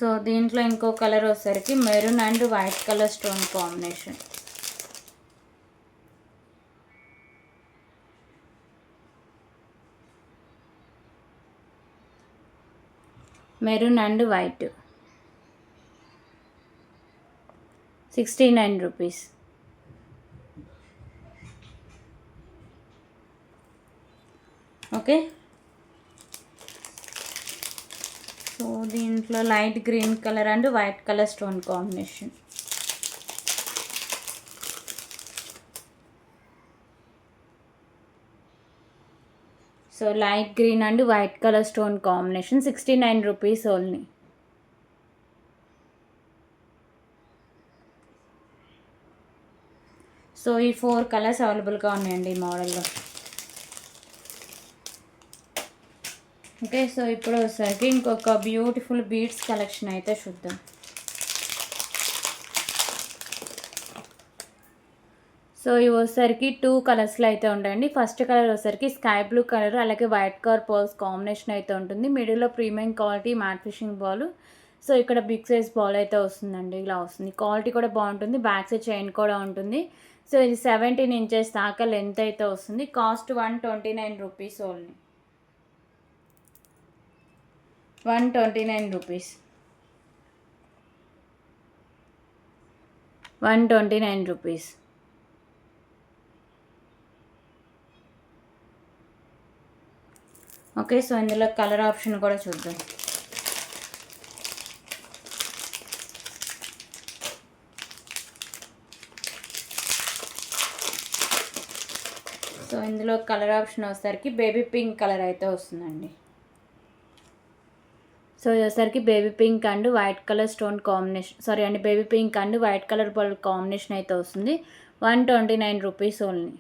So దీంట్లో ఇంకో కలర్ వచ్చేసరికి maroon and white colour stone combination. Maroon and white. 69 rupees. Okay. So దీంట్లో light green colour and white colour stone combination. So light green and white colour stone combination. 69 rupees only. So ఈ 4 colours అవైలబుల్గా ఉన్నాయండి ఈ మోడల్లో. Okay. So ఇప్పుడు వచ్చేసరికి ఇంకొక beautiful beads collection అయితే చూద్దాం. సో ఇవి వచ్చేసరికి 2 కలర్స్లో అయితే ఉంటాయండి. ఫస్ట్ కలర్ వచ్చేసరికి స్కై బ్లూ కలర్ అలాగే వైట్ కలర్ పర్ల్స్ కాంబినేషన్ అయితే ఉంటుంది. మిడిల్లో premium quality matte fishing ball. So ఇక్కడ బిగ్ సైజ్ బాల్ అయితే వస్తుందండి. ఇలా వస్తుంది. క్వాలిటీ కూడా బాగుంటుంది. బ్యాక్ సైడ్ చైన్ కూడా ఉంటుంది. సో ఇది 17 ఇంచెస్ దాకా లెంత్ అయితే వస్తుంది. Cost 129 rupees only. 129 rupees. 129 rupees. Okay. So ఇందులో కలర్ ఆప్షన్ కూడా చూద్దాం. సో ఇందులో కలర్ ఆప్షన్ వచ్చేసరికి బేబీ పింక్ కలర్ అయితే వస్తుందండి. సో ఇది వచ్చేసరికి baby pink and white colour stone combination, sorry అండి, baby pink and white colour ball combination అయితే వస్తుంది. 129 రూపీస్ ఓన్లీ.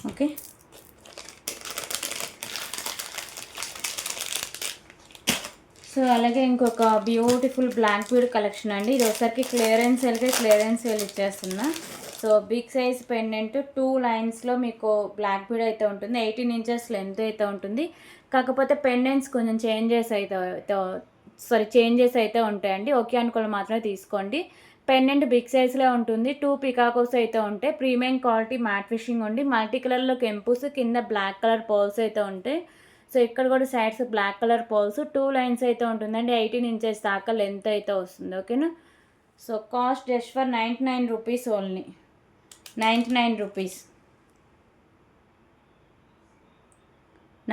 ఓకే. సో అలాగే ఇంకొక బ్యూటిఫుల్ బ్లాక్ బీడ్ కలెక్షన్ అండి. ఇది ఒకసారికి క్లియరెన్స్ సేల్ ఇచ్చేస్తున్నా. సో బిగ్ సైజ్ పెండెంట్ 2 లైన్స్లో మీకు బ్లాక్ బీడ్ అయితే ఉంటుంది. 18 ఇంచెస్ లెంత్ అయితే ఉంటుంది. కాకపోతే పెండెంట్స్ కొంచెం చేంజెస్ అయితే ఉంటాయండి. ఓకే అనుకోవాలి మాత్రమే తీసుకోండి. పెండెంట్ బిగ్ సైజ్లో ఉంటుంది. 2 పికాకోస్ అయితే ఉంటాయి. ప్రీమియం క్వాలిటీ మ్యాట్ ఫిషింగ్ ఉండి మల్టీ కలర్లో కెంపుస్, కింద బ్లాక్ కలర్ పర్ల్స్ అయితే ఉంటాయి. సో ఇక్కడ కూడా sides black colour pearls, 2 lines అయితే ఉంటుందండి. 18 ఇంచెస్ దాకా లెంత్ అయితే వస్తుంది. ఓకేనా. So cost just for 99 rupees only. 99 rupees.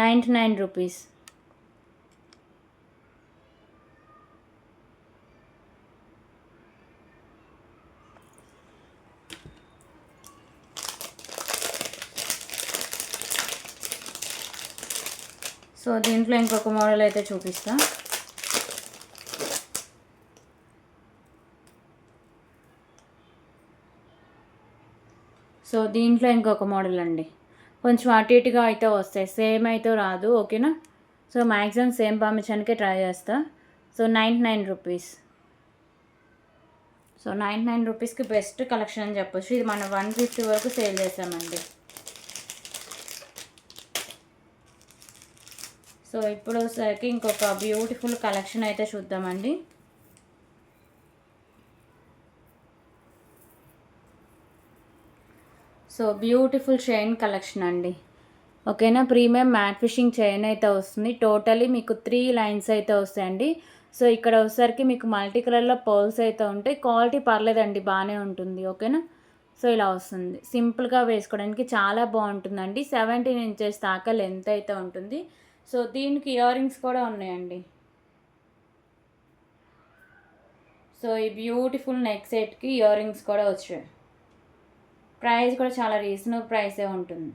99 rupees. So దీంట్లో ఇంకొక మోడల్ అయితే చూపిస్తా. సో దీంట్లో ఇంకొక మోడల్ అండి, కొంచెం అటు ఇటుగా అయితే వస్తాయి, సేమ్ అయితే రాదు. ఓకేనా. సో మ్యాక్సిమం సేమ్ పంపించడానికే ట్రై చేస్తా. So 99 rupees. సో 99 రూపీస్కి బెస్ట్ కలెక్షన్ అని చెప్పొచ్చు. ఇది మనం 150 వరకు సేల్ చేసామండి. సో ఇప్పుడు సరికి ఇంకొక బ్యూటిఫుల్ కలెక్షన్ అయితే చూద్దామండి. సో బ్యూటిఫుల్ చైన్ కలెక్షన్ అండి. ఓకేనా. ప్రీమియం మ్యాట్ ఫిషింగ్ చైన్ అయితే వస్తుంది. టోటలీ మీకు 3 లైన్స్ అయితే వస్తాయండి. సో ఇక్కడ వచ్చేసరికి మీకు మల్టీ కలర్లో పర్ల్స్ అయితే ఉంటాయి. క్వాలిటీ పర్లేదండి, బాగానే ఉంటుంది. ఓకేనా. సో ఇలా వస్తుంది, సింపుల్గా వేసుకోవడానికి చాలా బాగుంటుందండి. 17 ఇంచెస్ దాకా లెంత్ అయితే ఉంటుంది. సో దీనికి ఇయర్ రింగ్స్ కూడా ఉన్నాయండి. సో ఈ బ్యూటిఫుల్ నెక్ సెట్కి ఇయర్ రింగ్స్ కూడా వచ్చాయి. ప్రైస్ కూడా చాలా రీజనబుల్ ప్రైసే ఉంటుంది.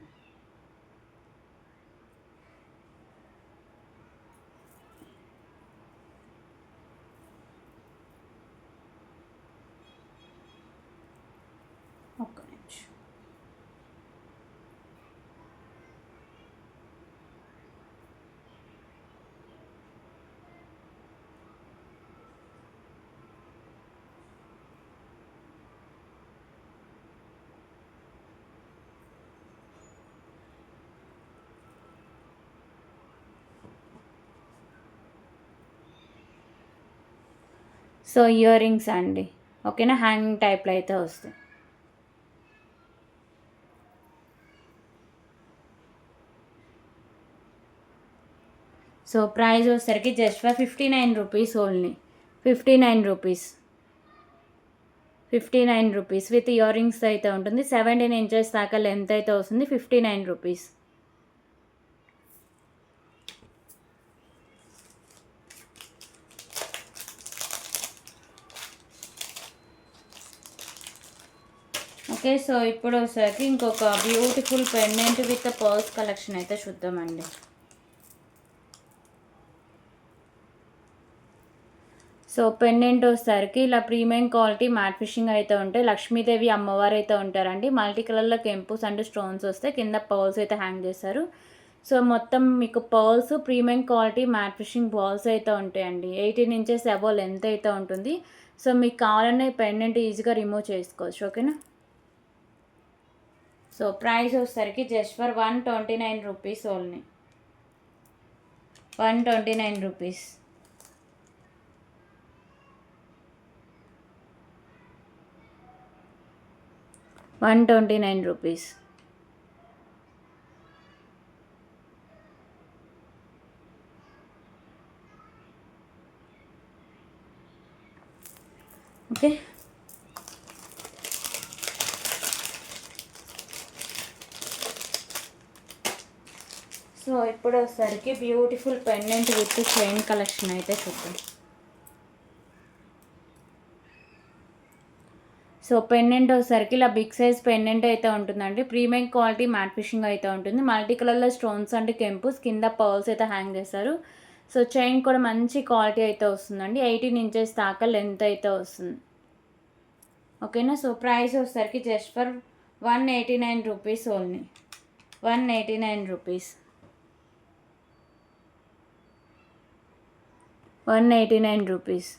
ఒక్క నిమిషం. సో ఇయర్ రింగ్స్ అండి. ఓకేనా. హ్యాంగింగ్ టైప్లో అయితే వస్తాయి. సో ప్రైస్ వచ్చేసరికి just for 59 rupees only. 59 rupees. 59 rupees with ear rings అయితే ఉంటుంది. 17 ఇంచెస్ దాకా లెంత్ అయితే వస్తుంది. 59 రూపీస్. ఓకే. సో ఇప్పుడు వచ్చేసరికి ఇంకొక beautiful pendant with pearls collection అయితే చూద్దామండి. సో పెండెంట్ వచ్చేసరికి ఇలా ప్రీమియం క్వాలిటీ మ్యాట్ ఫిషింగ్ అయితే ఉంటాయి. లక్ష్మీదేవి అమ్మవారు అయితే ఉంటారండి. మల్టీ కలర్లో కెంపుస్ అండ్ స్టోన్స్ వస్తాయి. కింద పర్ల్స్ అయితే హ్యాంగ్ చేస్తారు. సో మొత్తం మీకు pearls premium quality matte fishing balls అయితే ఉంటాయండి. 18 ఇంచెస్ అబోవ్ లెంత్ అయితే ఉంటుంది. సో మీకు కావాలనే పెండెంట్ ఈజీగా రిమూవ్ చేసుకోవచ్చు. ఓకేనా. సో ప్రైస్ వచ్చేసరికి just for 129 rupees only. 129 rupees. Rupees. Okay. So ఇప్పుడు వచ్చేసరికి beautiful pendant with chain collection అయితే చూద్దాం. సో పెండెంట్ వచ్చేసరికి ఇలా బిగ్ సైజ్ పెండెంట్ అయితే ఉంటుందండి. ప్రీమియం క్వాలిటీ మ్యాట్ ఫిషింగ్ అయితే ఉంటుంది. మల్టీ కలర్లో స్టోన్స్ అండ్ కెంపుస్, కింద పర్ల్స్ అయితే హ్యాంగ్ చేస్తారు. సో చైన్ కూడా మంచి క్వాలిటీ అయితే వస్తుందండి. 18 ఇంచెస్ దాకా లెంత్ అయితే వస్తుంది. ఓకేనా. సో ప్రైస్ వచ్చేసరికి just for 189 rupees only. 189 rupees. 189 rupees.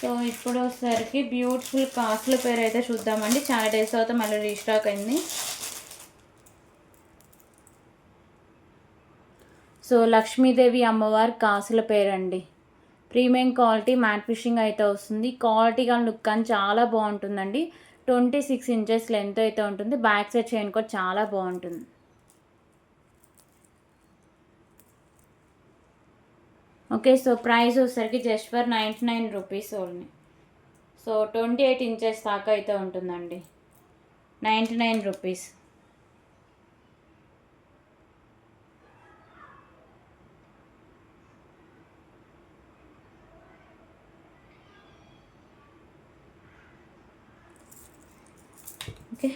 So ఇప్పుడు వచ్చేసరికి బ్యూటిఫుల్ కాస్ట్ల పేరు అయితే చూద్దామండి. చాలా డేస్ తర్వాత మళ్ళీ రీస్టాక్ అయింది. సో లక్ష్మీదేవి అమ్మవారి కాసుల పేరండి. ప్రీమియం క్వాలిటీ మ్యాట్ ఫిషింగ్ అయితే వస్తుంది. క్వాలిటీ కానీ లుక్ కానీ చాలా బాగుంటుందండి. 26 ఇంచెస్ లెంత్ అయితే ఉంటుంది. బ్యాక్ సైడ్ చైన్ కూడా చాలా బాగుంటుంది. ఓకే. సో ప్రైస్ వచ్చేసరికి just for 99 rupees only. So 28 inches దాకా అయితే ఉంటుందండి. 99 రూపీస్. ఓకే.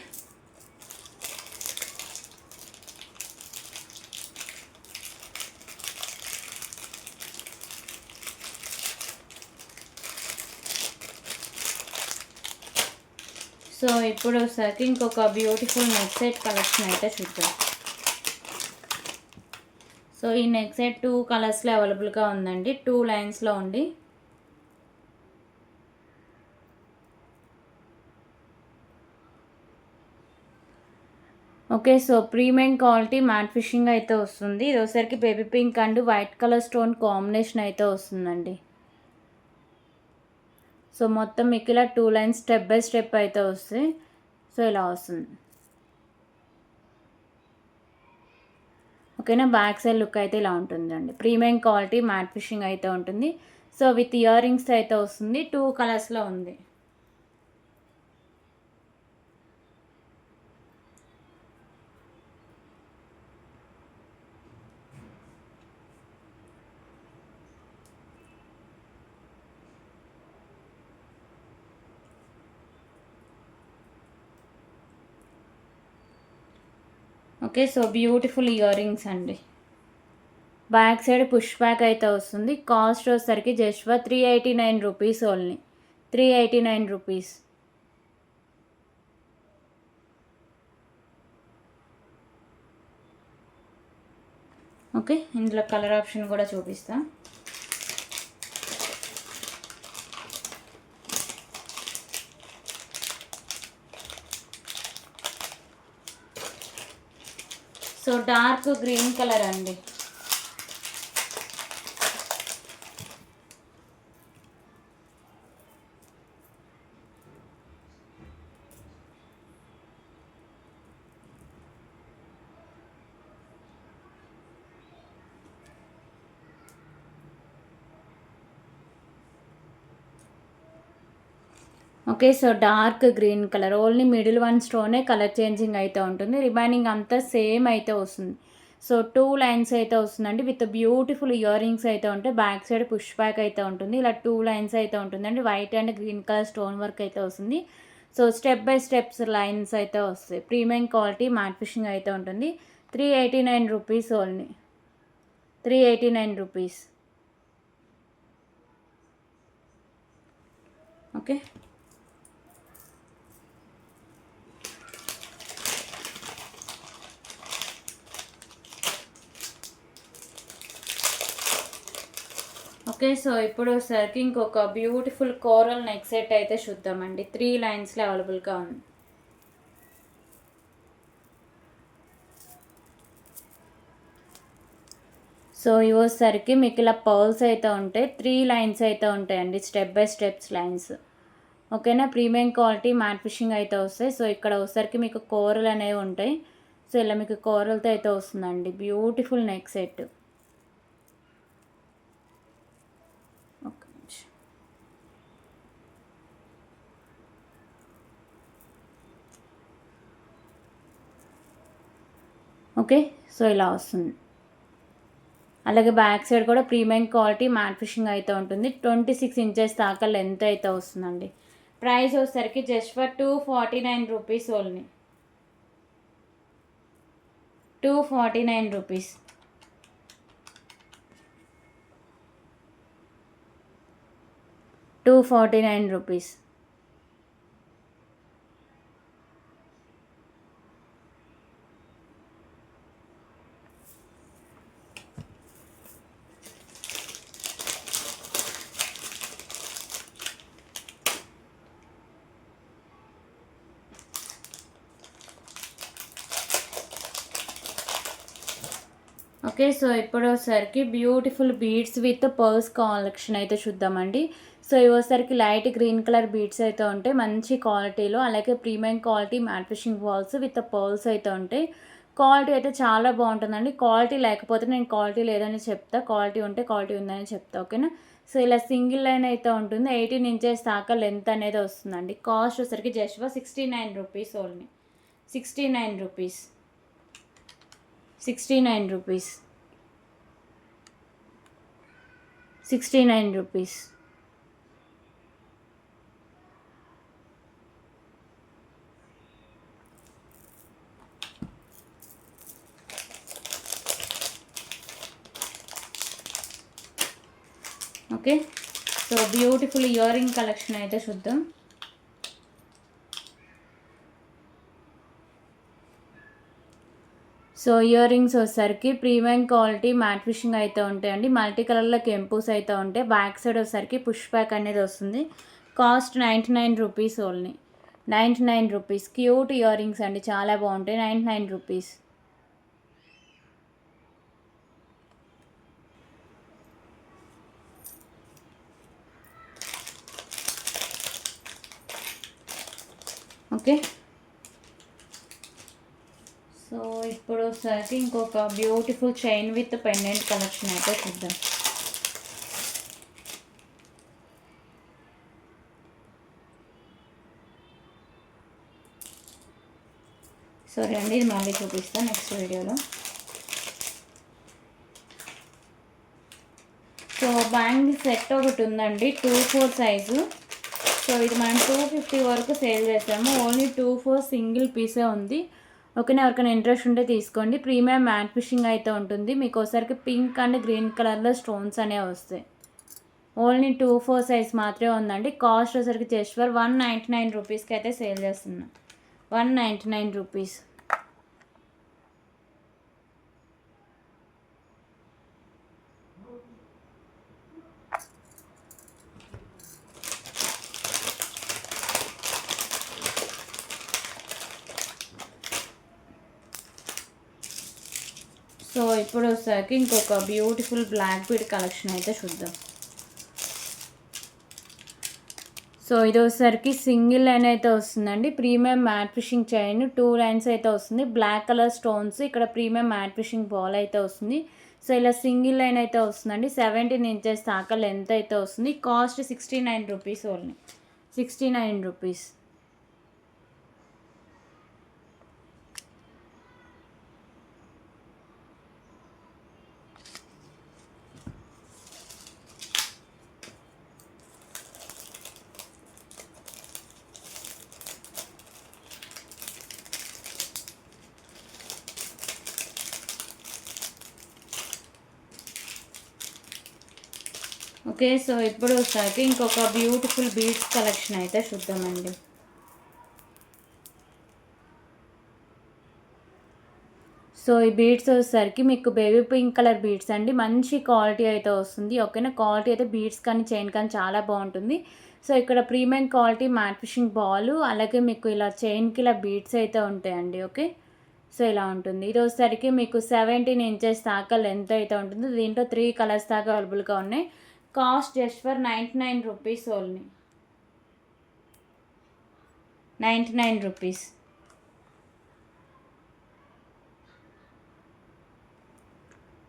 సో ఇప్పుడు ఒకసారి ఇంకొక బ్యూటిఫుల్ నెక్ సెట్ కలెక్షన్ అయితే చూద్దాం. సో ఈ నెక్ సెట్ 2 కలర్స్లో అవైలబుల్గా ఉందండి, 2 లైన్స్లో ఉంది. Okay. So premium quality matte fishing అయితే వస్తుంది. ఇది ఒకసారికి baby pink and white colour stone combination అయితే వస్తుందండి. సో మొత్తం మీకు ఇలా 2 లైన్స్ స్టెప్ బై స్టెప్ అయితే వస్తాయి. సో ఇలా వస్తుంది. ఓకేనా. బ్యాక్ సైడ్ లుక్ అయితే ఇలా ఉంటుందండి. ప్రీమియం క్వాలిటీ మ్యాట్ ఫిషింగ్ అయితే ఉంటుంది. సో విత్ ఇయర్ రింగ్స్ అయితే వస్తుంది. 2 కలర్స్లో ఉంది. Okay. So beautiful ear rings అండి. బ్యాక్ సైడ్ పుష్ బ్యాక్ అయితే వస్తుంది. కాస్ట్ వచ్చేసరికి just for 389 rupees only. 389 rupees. Okay. ఇందులో కలర్ ఆప్షన్ కూడా చూపిస్తా. సో డార్క్ గ్రీన్ కలర్ అండి. Okay. So dark green colour, only middle one స్టోనే కలర్ చేంజింగ్ అయితే ఉంటుంది. రిమైనింగ్ అంతా సేమ్ అయితే వస్తుంది. సో 2 లైన్స్ అయితే వస్తుందండి. విత్ బ్యూటిఫుల్ ఇయర్ రింగ్స్ అయితే ఉంటాయి. బ్యాక్ సైడ్ పుష్ బ్యాక్ అయితే ఉంటుంది. ఇలా 2 లైన్స్ అయితే ఉంటుందండి. White and green colour stone work అయితే వస్తుంది. So step by steps lines అయితే వస్తాయి. ప్రీమియం క్వాలిటీ మ్యాట్ ఫిషింగ్ అయితే ఉంటుంది. 389 rupees only. 389 rupees. Okay. Okay. So ఇప్పుడు ఒకసారికి ఇంకొక బ్యూటిఫుల్ కోరల్ నెక్ సెట్ అయితే చూద్దామండి. 3 లైన్స్లో అవైలబుల్గా ఉంది. సో ఇవి వచ్చేసరికి మీకు ఇలా పర్ల్స్ అయితే ఉంటాయి. 3 లైన్స్ అయితే ఉంటాయండి, స్టెప్ బై స్టెప్స్ లైన్స్. ఓకేనా. ప్రీమియం క్వాలిటీ మ్యాట్ ఫిషింగ్ అయితే వస్తాయి. సో ఇక్కడ వచ్చేసరికి మీకు కోరల్ అనేవి ఉంటాయి. సో ఇలా మీకు కోరల్తో అయితే వస్తుందండి beautiful neck set. Okay. So ఇలా వస్తుంది. అలాగే బ్యాక్ సైడ్ కూడా ప్రీమియం క్వాలిటీ మ్యాట్ ఫిషింగ్ అయితే ఉంటుంది. 26 ఇంచెస్ దాకా లెంత్ అయితే వస్తుందండి. ప్రైస్ వచ్చేసరికి just for 249 rupees only. 249 rupees. 249 rupees. Okay. So ఇప్పుడు వచ్చేసరికి beautiful beads with pearls collection అయితే చూద్దామండి. సో ఇవి వచ్చేసరికి లైట్ గ్రీన్ కలర్ బీడ్స్ అయితే ఉంటాయి మంచి క్వాలిటీలో. అలాగే premium quality matte fishing balls with pearls అయితే ఉంటాయి. క్వాలిటీ అయితే చాలా బాగుంటుందండి. క్వాలిటీ లేకపోతే నేను క్వాలిటీ లేదని చెప్తా, క్వాలిటీ ఉంటే క్వాలిటీ ఉందని చెప్తా. ఓకేనా. సో ఇలా సింగిల్ లైన్ అయితే ఉంటుంది. 18 ఇంచెస్ దాకా లెంత్ అనేది వస్తుందండి. కాస్ట్ వచ్చేసరికి just 69 rupees only. 69 rupees. 69 rupees. 69 rupees. Okay, so beautiful ear ring collection అయితే చూద్దాం. సో ఇయర్ రింగ్స్ వచ్చేసరికి ప్రీమియం క్వాలిటీ మ్యాట్ ఫిషింగ్ అయితే ఉంటాయండి. మల్టీ కలర్లో కెంపూస్ అయితే ఉంటాయి. బ్యాక్ సైడ్ వచ్చేసరికి పుష్ బ్యాక్ అనేది వస్తుంది. Cost 99 rupees only. 99 rupees. Cute ear rings అండి, చాలా బాగుంటాయి. 99 రూపీస్. ఓకే, సో ఇప్పుడు వచ్చేసరికి ఇంకొక beautiful chain with pendant collection అయితే చూద్దాం. సారీ అండి, ఇది మళ్ళీ చూపిస్తాను నెక్స్ట్ వీడియోలో. సో బ్యాంగిల్ సెట్ ఒకటి ఉందండి, 2-4 సైజు. సో ఇది మనం 250 వరకు సేల్ చేసాము. ఓన్లీ 2-4 సింగిల్ పీసే ఉంది. ఓకేనా, ఎవరికైనా ఇంట్రెస్ట్ ఉంటే తీసుకోండి. ప్రీమియం మ్యాట్ ఫిషింగ్ అయితే ఉంటుంది. మీకు ఒకసారికి పింక్ అండ్ గ్రీన్ కలర్లో స్టోన్స్ అనేవి వస్తాయి. ఓన్లీ 2-4 సైజ్ మాత్రమే ఉందండి. కాస్ట్ వచ్చరికి జస్ట్ ఫర్ 199 రూపీస్కి అయితే సేల్ చేస్తున్నాం. 199 రూపీస్. సో ఇప్పుడు వచ్చేసరికి ఇంకొక బ్యూటిఫుల్ బ్లాక్ బీడ్ కలెక్షన్ అయితే చూద్దాం. సో ఇది వచ్చేసరికి సింగిల్ లైన్ అయితే వస్తుందండి. Premium matte fishing chain 2 lines అయితే వస్తుంది. బ్లాక్ కలర్ స్టోన్స్, ఇక్కడ ప్రీమియం మ్యాట్ ఫిషింగ్ బాల్ అయితే వస్తుంది. సో ఇలా సింగిల్ లైన్ అయితే వస్తుందండి. 17 ఇంచెస్ దాకా లెంత్ అయితే వస్తుంది. Cost 69 rupees only. 69 rupees. Okay, so ఇప్పుడు వచ్చాక ఇంకొక బ్యూటిఫుల్ బీడ్స్ కలెక్షన్ అయితే చూద్దామండి. సో ఈ బీడ్స్ వచ్చేసరికి మీకు బేబీ పింక్ కలర్ బీడ్స్ అండి. మంచి క్వాలిటీ అయితే వస్తుంది. ఓకేనా, క్వాలిటీ అయితే బీడ్స్ కానీ చైన్ కానీ చాలా బాగుంటుంది. సో ఇక్కడ premium quality matte fishing ball, అలాగే మీకు ఇలా చైన్కి ఇలా బీడ్స్ అయితే ఉంటాయండి. ఓకే, సో ఇలా ఉంటుంది. ఇది వచ్చేసరికి మీకు 17 ఇంచెస్ దాకా లెంత్ అయితే ఉంటుంది. దీంట్లో 3 కలర్స్ దాకా అవైలబుల్గా ఉన్నాయి. Cost just for 99 rupees only. 99 rupees.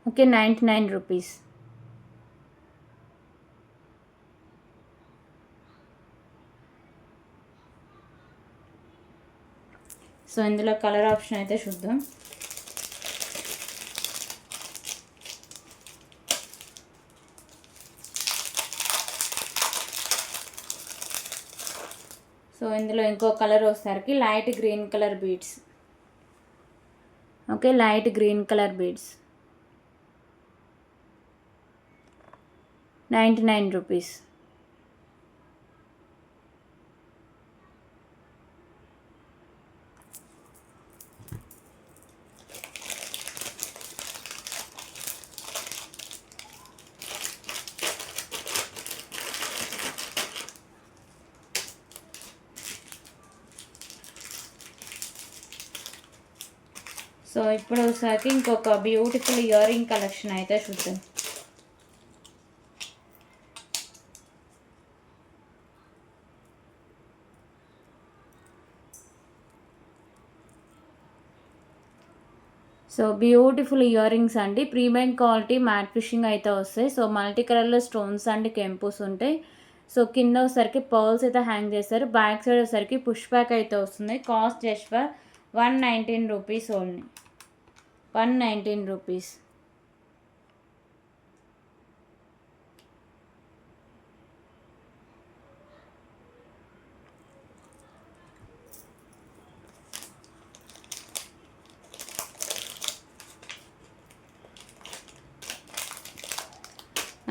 Okay, 99 rupees. So ఇందులో కలర్ ఆప్షన్ అయితే చూద్దాం. సో ఇందులో ఇంకో కలర్ వచ్చేసరికి light green colour beads. Okay, light green colour beads. 99 rupees. So ఇప్పుడు ఒకసారి ఇంకొక బ్యూటిఫుల్ ఇయర్ రింగ్ కలెక్షన్ అయితే చూద్దాం. సో బ్యూటిఫుల్ ఇయర్ రింగ్స్ అండి. ప్రీమియం క్వాలిటీ మ్యాట్ ఫిషింగ్ అయితే వస్తాయి. సో మల్టీ కలర్లో స్టోన్స్ అండ్ కెంపుస్ ఉంటాయి. సో కింద వచ్చేసరికి పర్ల్స్ అయితే హ్యాంగ్ చేస్తారు. బ్యాక్ సైడ్ వచ్చేసరికి పుష్ బ్యాక్ అయితే వస్తుంది. Cost just for 119 rupees only. 119 rupees.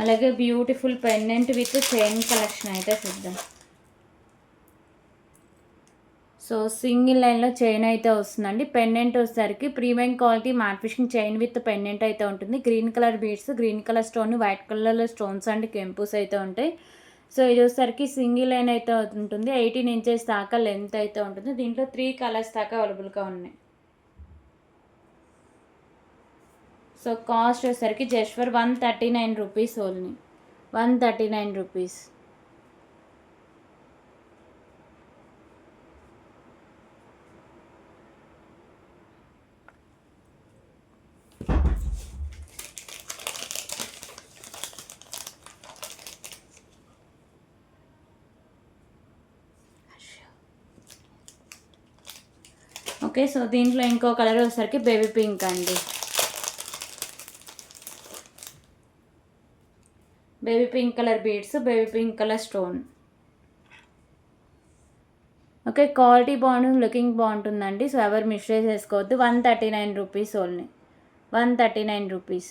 అలాగే beautiful pendant with chain collection అయితే చూద్దాం. సో సింగిల్ లైన్లో చైన్ అయితే వస్తుందండి. పెండెంట్ వచ్చేసరికి premium quality matte fishing chain with pendant అయితే ఉంటుంది. Green colour beads, green colour stone, white కలర్లో స్టోన్స్ అండ్ కెంపుస్ అయితే ఉంటాయి. సో ఇది వచ్చేసరికి సింగిల్ లైన్ అయితే ఉంటుంది. 18 ఇంచెస్ దాకా లెంత్ అయితే ఉంటుంది. దీంట్లో 3 కలర్స్ దాకా అవైలబుల్గా ఉన్నాయి. సో కాస్ట్ వచ్చేసరికి just for 139 rupees only. 139 rupees. Okay, so దీంట్లో ఇంకో కలర్ వచ్చేసరికి బేబీ పింక్ అండి. Baby pink colour beads, baby pink colour stone. Okay, quality బాగుంటుంది, లుకింగ్ బాగుంటుందండి. సో ఎవరు మిస్ చేసుకోవద్దు. 139 రూపీస్ ఓన్లీ. 139 రూపీస్.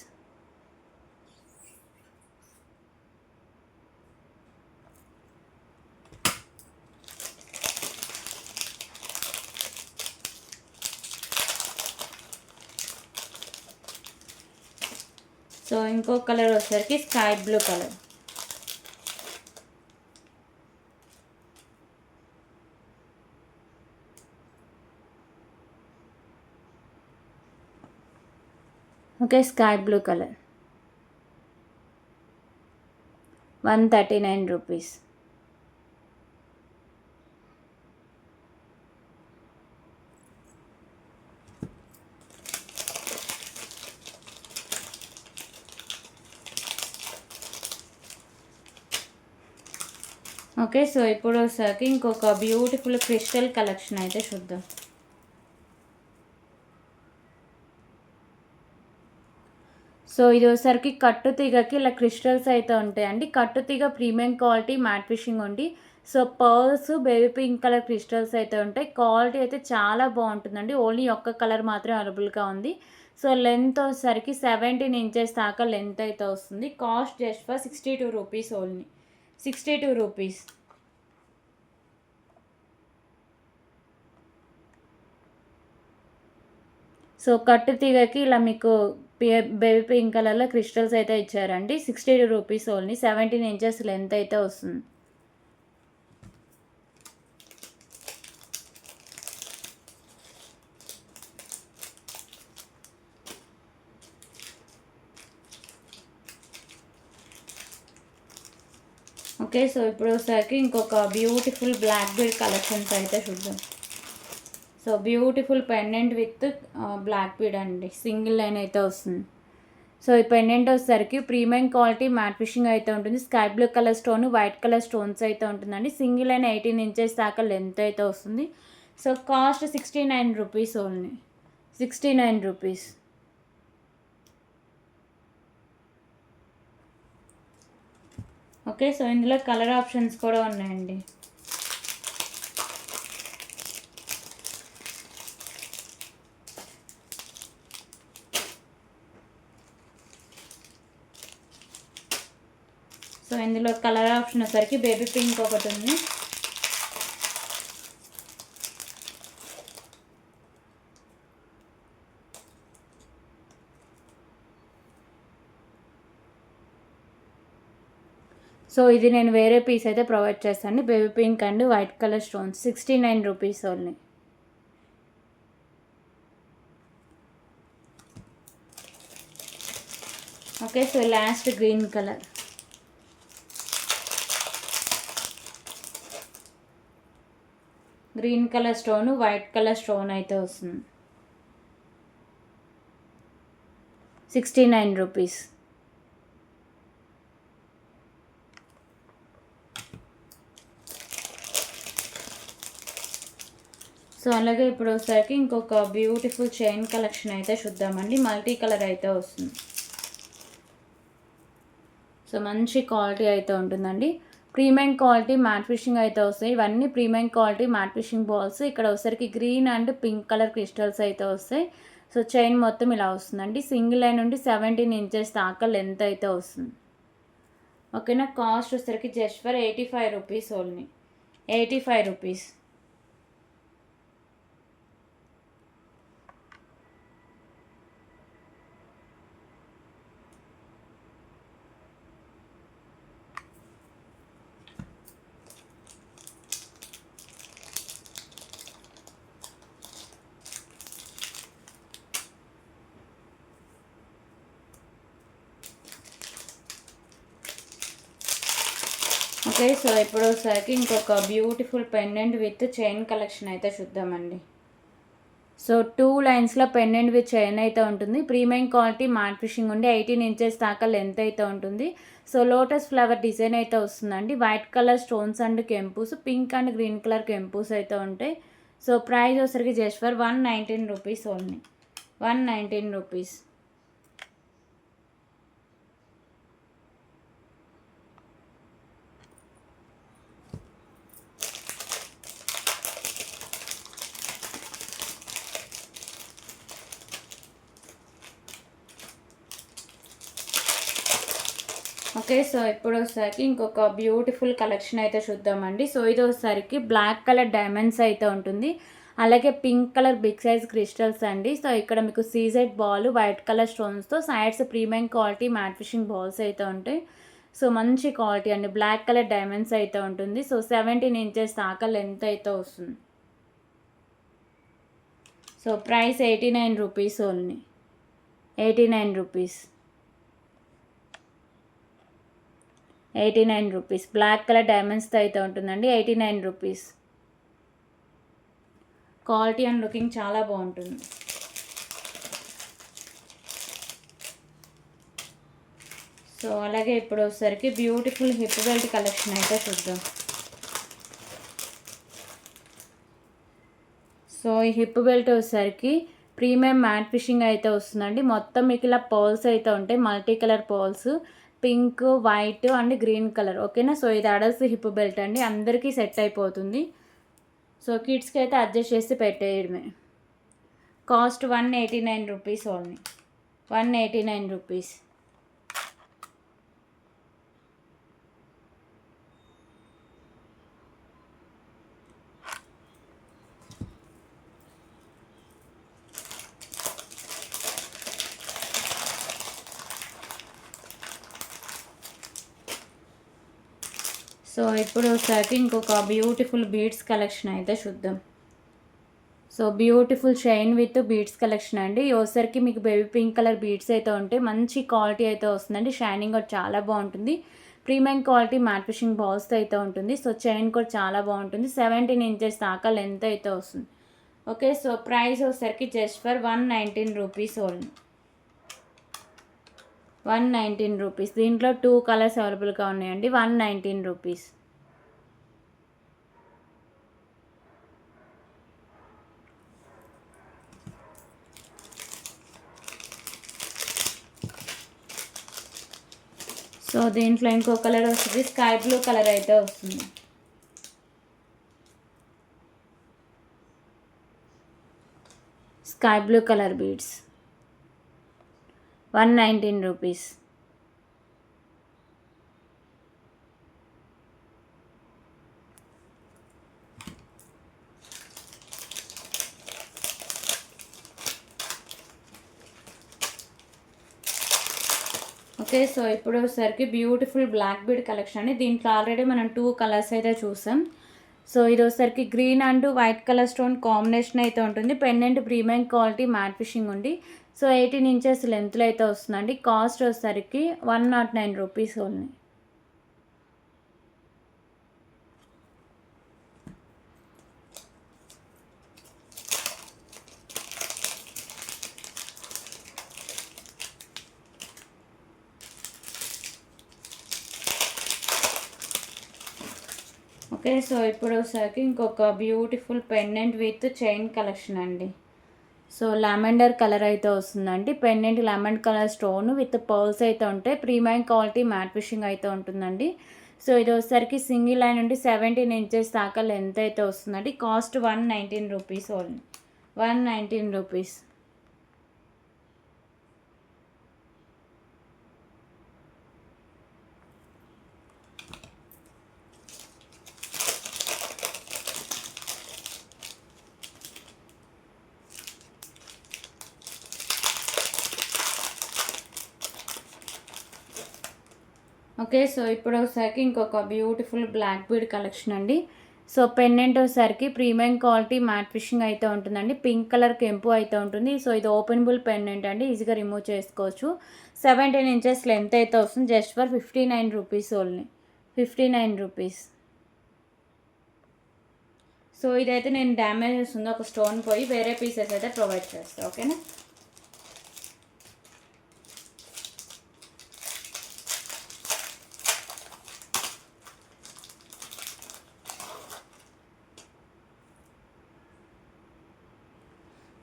సో ఇంకో కలర్ వచ్చేసరికి sky blue colour. Okay, sky blue colour. 139 rupees. Okay, so ఇప్పుడు వచ్చేసరికి ఇంకొక బ్యూటిఫుల్ క్రిస్టల్ కలెక్షన్ అయితే చూద్దాం. సో ఇది వచ్చేసరికి కట్టు తీగకి ఇలా క్రిస్టల్స్ అయితే ఉంటాయండి. కట్టు తీగ ప్రీమియం క్వాలిటీ మ్యాట్ ఫిషింగ్ ఉంది. So pearls baby pink colour crystals అయితే ఉంటాయి. క్వాలిటీ అయితే చాలా బాగుంటుందండి. ఓన్లీ ఒక్క కలర్ మాత్రమే అవైలబుల్గా ఉంది. సో లెంత్ వచ్చేసరికి 17 ఇంచెస్ దాకా లెంత్ అయితే వస్తుంది. Cost just for 62 rupees only. 62 rupees. So కట్టు తీగకి ఇలా మీకు బేబీ పింక్ కలర్లో క్రిస్టల్స్ అయితే ఇచ్చారండి. 62 రూపీస్ ఓన్లీ. 17 ఇంచెస్ లెంత్ అయితే వస్తుంది. ఓకే, సో ఇప్పుడు వచ్చేసరికి ఇంకొక బ్యూటిఫుల్ బ్లాక్ బీడ్ కలెక్షన్స్ అయితే చూద్దాం. So beautiful pendant with black bead అండి. సింగిల్ లైన్ అయితే వస్తుంది. సో ఈ పెండెంట్ వచ్చేసరికి ప్రీమియం క్వాలిటీ మ్యాట్ ఫిషింగ్ అయితే ఉంటుంది. Sky blue colour stone, white colour stones అయితే ఉంటుందండి. సింగిల్ లైన్ 18 ఇంచెస్ దాకా లెంత్ అయితే వస్తుంది. So cost 69 rupees only. 69 rupees. Okay, so ఇందులో కలర్ ఆప్షన్స్ కూడా ఉన్నాయండి. సో ఇందులో కలర్ ఆప్షన్ వచ్చేసరికి బేబీ పింక్ ఒకటి ఉంది. సో ఇది నేను వేరే పీస్ అయితే ప్రొవైడ్ చేస్తాను. Baby pink and white colour stones. 69 rupees only. Okay, so last green colour. Green colour stone, white colour stone అయితే వస్తుంది. 69 రూపీస్. సో అలాగే ఇప్పుడు వచ్చేసరికి ఇంకొక బ్యూటిఫుల్ చైన్ కలెక్షన్ అయితే చూద్దామండి. మల్టీ కలర్ అయితే వస్తుంది. సో మంచి క్వాలిటీ అయితే ఉంటుందండి. ప్రీమియం క్వాలిటీ మ్యాట్ ఫిషింగ్ అయితే వస్తాయి. ఇవన్నీ premium quality matte fishing balls. ఇక్కడ వచ్చేసరికి green and pink colour crystals అయితే వస్తాయి. సో చైన్ మొత్తం ఇలా వస్తుందండి. సింగిల్ లైన్ నుండి 17 ఇంచెస్ దాకా లెంత్ అయితే వస్తుంది. ఓకేనా. కాస్ట్ వచ్చేసరికి just for 85 rupees only, 85 rupees. Okay, so ఇప్పుడు ఒకసారికి ఇంకొక beautiful pendant with chain collection అయితే చూద్దామండి. సో 2 లైన్స్లో పెండెంట్ విత్ చైన్ అయితే ఉంటుంది. ప్రీమియం క్వాలిటీ మ్యాట్ ఫిషింగ్ ఉండి 18 ఇంచెస్ దాకా లెంత్ అయితే ఉంటుంది. సో లోటస్ ఫ్లవర్ డిజైన్ అయితే వస్తుందండి. వైట్ కలర్ స్టోన్స్ అండ్ కెంపూస్, పింక్ అండ్ గ్రీన్ కలర్ కెంపూస్ అయితే ఉంటాయి. సో ప్రైస్ వచ్చరికి just for 119 rupees only, 119 rupees. Okay, so ఇప్పుడు వచ్చేసరికి ఇంకొక బ్యూటిఫుల్ కలెక్షన్ అయితే చూద్దామండి. సో ఇది వచ్చేసరికి బ్లాక్ కలర్ డైమండ్స్ అయితే ఉంటుంది, అలాగే pink colour big size crystals అండి. సో ఇక్కడ మీకు సీజెడ్ బాల్ వైట్ కలర్ స్టోన్స్తో sides premium quality matte fishing balls అయితే ఉంటాయి. సో మంచి క్వాలిటీ అండి, బ్లాక్ కలర్ డైమండ్స్ అయితే ఉంటుంది. సో 17 ఇంచెస్ దాకా లెంత్ అయితే వస్తుంది. So price 89 rupees only, 89 rupees, 89 rupees. Black colour డైమండ్స్తో అయితే ఉంటుందండి, 89 రూపీస్. క్వాలిటీ అండ్ లుకింగ్ చాలా బాగుంటుంది. సో అలాగే ఇప్పుడు వచ్చేసరికి బ్యూటిఫుల్ హిప్ బెల్ట్ కలెక్షన్ అయితే చూద్దాం. సో ఈ హిప్ బెల్ట్ వచ్చేసరికి ప్రీమియం మ్యాట్ ఫిషింగ్ అయితే వస్తుందండి. మొత్తం మీకు ఇలా పర్ల్స్ అయితే ఉంటాయి, multi colour pearls, pink, white and green colour. ఓకేనా. సో ఇది అడల్ట్స్ హిప్ బెల్ట్ అండి, అందరికీ సెట్ అయిపోతుంది. సో కిడ్స్కి అయితే అడ్జస్ట్ చేసి పెట్టేయడమే. Cost 189 rupees only, 189 rupees. So ఇప్పుడు ఒకసారి ఇంకొక బ్యూటిఫుల్ బీడ్స్ కలెక్షన్ అయితే చూద్దాం. So beautiful chain with beads collection అండి. ఒకసారికి మీకు బేబీ పింక్ కలర్ బీడ్స్ అయితే ఉంటాయి, మంచి క్వాలిటీ అయితే వస్తుందండి. షైనింగ్ కూడా చాలా బాగుంటుంది. ప్రీమియం క్వాలిటీ మ్యాట్ ఫిషింగ్ బాల్స్తో అయితే ఉంటుంది. సో చైన్ కూడా చాలా బాగుంటుంది, 17 ఇంచెస్ దాకా లెంత్ అయితే వస్తుంది. ఓకే, సో ప్రైస్ వచ్చేసరికి just for 119 rupees only, 119 rupees. దీంట్లో 2 కలర్స్ అవైలబుల్గా ఉన్నాయండి, 119 రూపీస్. సో దీంట్లో ఇంకో కలర్ వస్తుంది, స్కై బ్లూ కలర్ అయితే వస్తుంది. Sky blue colour beads, 119 rupees. Okay, so ఇప్పుడు వచ్చేసరికి బ్యూటిఫుల్ బ్లాక్ బీడ్ కలెక్షన్ అండి. దీంట్లో ఆల్రెడీ మనం 2 కలర్స్ అయితే చూసాం. సో ఇది వచ్చేసరికి green and white colour stone combination అయితే ఉంటుంది. Pendant premium quality matte fishing ఉంది. సో 18 ఇంచెస్ లెంత్లో అయితే వస్తుందండి. కాస్ట్ వచ్చేసరికి 109 రూపీస్ ఓన్లీ. ఓకే, సో ఇప్పుడు వచ్చేసరికి ఇంకొక beautiful pendant with chain collection అండి. సో లావెండర్ కలర్ అయితే వస్తుందండి. Pendant lemon colour stone with pearls అయితే ఉంటాయి. ప్రీమియం క్వాలిటీ మ్యాట్ ఫిషింగ్ అయితే ఉంటుందండి. సో ఇది వచ్చేసరికి సింగిల్ లైన్ నుండి 17 ఇంచెస్ దాకా లెంత్ అయితే వస్తుందండి. Cost 119 rupees only, 119 rupees. Okay. So, ఇప్పుడు వచ్చేసరికి ఇంకొక బ్యూటిఫుల్ బ్లాక్ బీడ్ కలెక్షన్ అండి. సో, పెండెంట్ వచ్చేసరికి ప్రీమియం క్వాలిటీ మ్యాట్ ఫినిషింగ్ అయితే ఉంటుందండి. పింక్ కలర్ కెంపు అయితే ఉంటుంది. సో, ఇది ఓపెనబుల్ పెండెంట్ అండి. ఈజీగా రిమూవ్ చేసుకోవచ్చు. 17 ఇంచెస్ లెంత్ అయితే వస్తుంది. Just for 59 rupees only. 59 rupees. So, ఇదైతే నేను డ్యామేజెస్ ఉంది ఒక స్టోన్ పోయి వేరే పీసెస్ అయితే ప్రొవైడ్ చేస్తాను. ఓకేనా.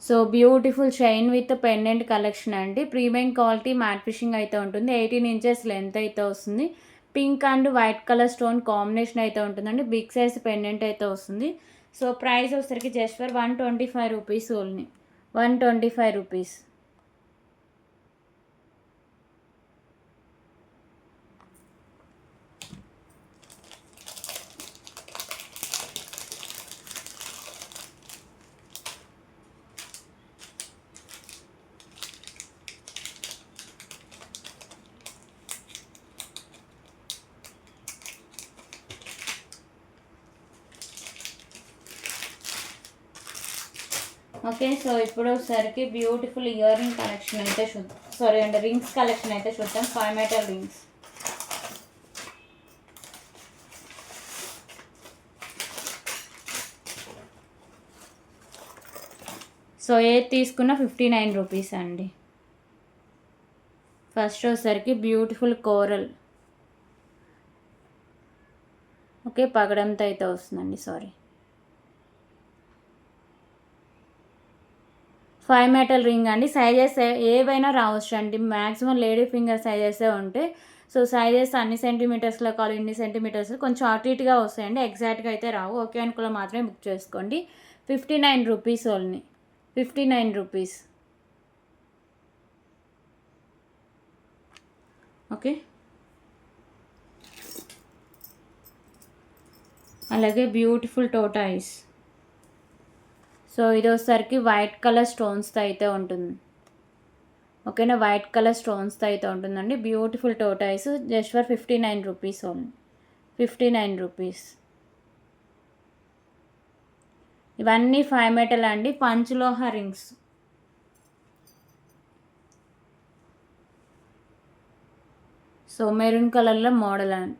So, beautiful chain with pendant collection అండి. ప్రీమియం క్వాలిటీ మ్యాట్ ఫినిషింగ్ అయితే ఉంటుంది. 18 ఇంచెస్ లెంత్ అయితే వస్తుంది. Pink and white colour stone combination అయితే ఉంటుందండి. బిగ్ సైజ్ పెండెంట్ అయితే వస్తుంది. సో, ప్రైస్ వచ్చేసరికి just for 125 rupees only. 125 rupees. Okay. So, ఇప్పుడు ఒకసారికి బ్యూటిఫుల్ ఇయర్ రింగ్ కలెక్షన్ అయితే చూద్దాం. రింగ్స్ కలెక్షన్ అయితే చూద్దాం. 5 మెటల్ రింగ్స్. సో, ఏది తీసుకున్నా 59 రూపీస్ అండి. ఫస్ట్ వచ్చేసరికి బ్యూటిఫుల్ కోరల్. ఓకే. పగడంతో అయితే వస్తుందండి. సారీ. 5 మెటల్ రింగ్ అండి. సైజెస్ ఏవైనా రావచ్చు అండి. మ్యాక్సిమం లేడీ ఫింగర్ సైజెసే ఉంటాయి. సో, సైజెస్ అన్ని సెంటీమీటర్స్లో కావాలి ఇన్ని సెంటీమీటర్స్ కొంచెం అటు ఇటుగా వస్తాయండి. ఎగ్జాక్ట్గా అయితే రావు. ఓకే అనుకున్న మాత్రమే బుక్ చేసుకోండి. 59 రూపీస్ ఓన్లీ. 59 రూపీస్. ఓకే. అలాగే బ్యూటిఫుల్ టోటాయిస్. సో, ఇది వచ్చేసరికి వైట్ కలర్ స్టోన్స్తో అయితే ఉంటుంది. ఓకేనా. వైట్ కలర్ స్టోన్స్తో అయితే ఉంటుందండి. Beautiful tortoise just for 59 rupees only. 59 rupees. ఇవన్నీ 5 మెటల్ అండి. పంచలోహ రింగ్స్. సో, మెరూన్ కలర్లో మోడల్ అండి.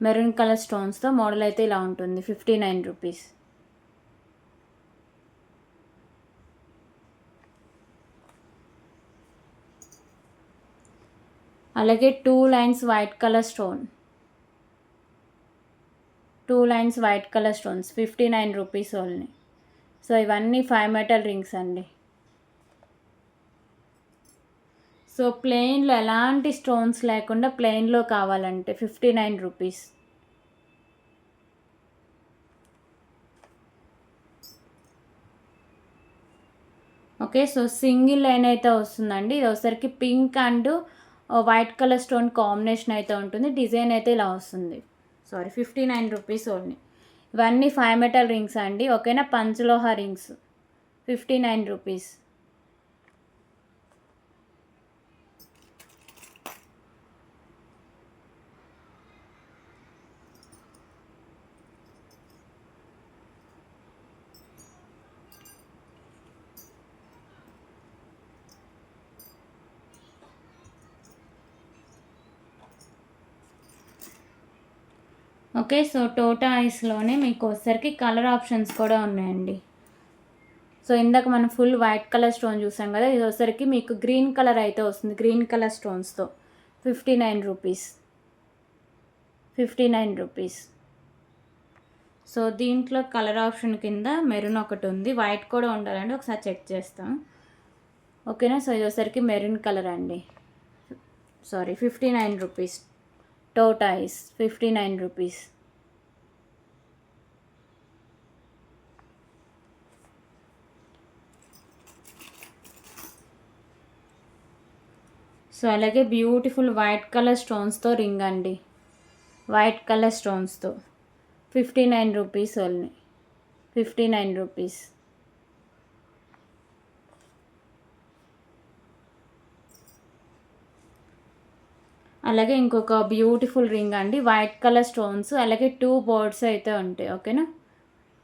మెరూన్ కలర్ స్టోన్స్తో మోడల్ అయితే ఇలా ఉంటుంది. 59 రూపీస్. అలాగే 2 lines white colour stone. 2 lines white colour stones 59 rupees only. So, ఇవన్నీ 5 మెటల్ రింగ్స్ అండి. సో, ప్లెయిన్లో ఎలాంటి స్టోన్స్ లేకుండా ప్లెయిన్లో కావాలంటే 59 rupees. Okay. So, single line అయితే వస్తుందండి. ఇది వచ్చేసరికి pink and white colour stone combination అయితే ఉంటుంది. డిజైన్ అయితే ఇలా వస్తుంది. 59 రూపీస్ ఓన్లీ. ఇవన్నీ 5 మెటల్ రింగ్స్ అండి. ఓకేనా. పంచలోహ రింగ్స్ 59 రూపీస్. ఓకే. సో, టోటా ఐస్లోనే మీకు వచ్చేసరికి కలర్ ఆప్షన్స్ కూడా ఉన్నాయండి. సో, ఇందాక మనం ఫుల్ వైట్ కలర్ స్టోన్ చూసాం కదా. ఇది వచ్చేసరికి మీకు గ్రీన్ కలర్ అయితే వస్తుంది. గ్రీన్ కలర్ స్టోన్స్తో 59 రూపీస్. 59 రూపీస్. సో, దీంట్లో కలర్ ఆప్షన్ కింద మెరూన్ ఒకటి ఉంది. వైట్ కూడా ఉండాలండి. ఒకసారి చెక్ చేస్తాం. ఓకేనా. సో, ఇది వచ్చేసరికి మెరూన్ కలర్ అండి. 59 రూపీస్. Tortoise 59 rupees. సో, అలాగే బ్యూటిఫుల్ వైట్ కలర్ స్టోన్స్తో రింగ్ అండి. వైట్ కలర్ స్టోన్స్తో 59 రూపీస్ ఓన్లీ. 59 రూపీస్. అలాగే ఇంకొక బ్యూటిఫుల్ రింగ్ అండి, వైట్ కలర్ స్టోన్స్, అలాగే 2 బర్డ్స్ అయితే ఉంటాయి. ఓకేనా,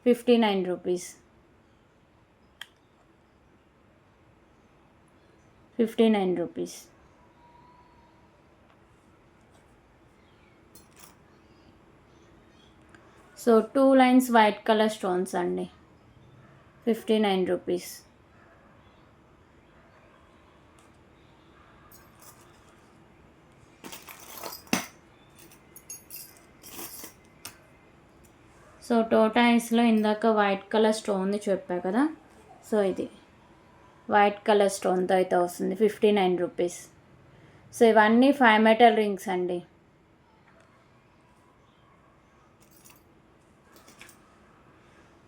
59 rupees. 59 rupees. So 2 lines white colour stones అండి, 59 రూపీస్. సో టోటాయిస్లో ఇందాక వైట్ కలర్ స్టోన్ది చెప్పా కదా, సో ఇది వైట్ కలర్ స్టోన్తో అయితే వస్తుంది, 59 రూపీస్. సో ఇవన్నీ 5 మెటల్ రింగ్స్ అండి.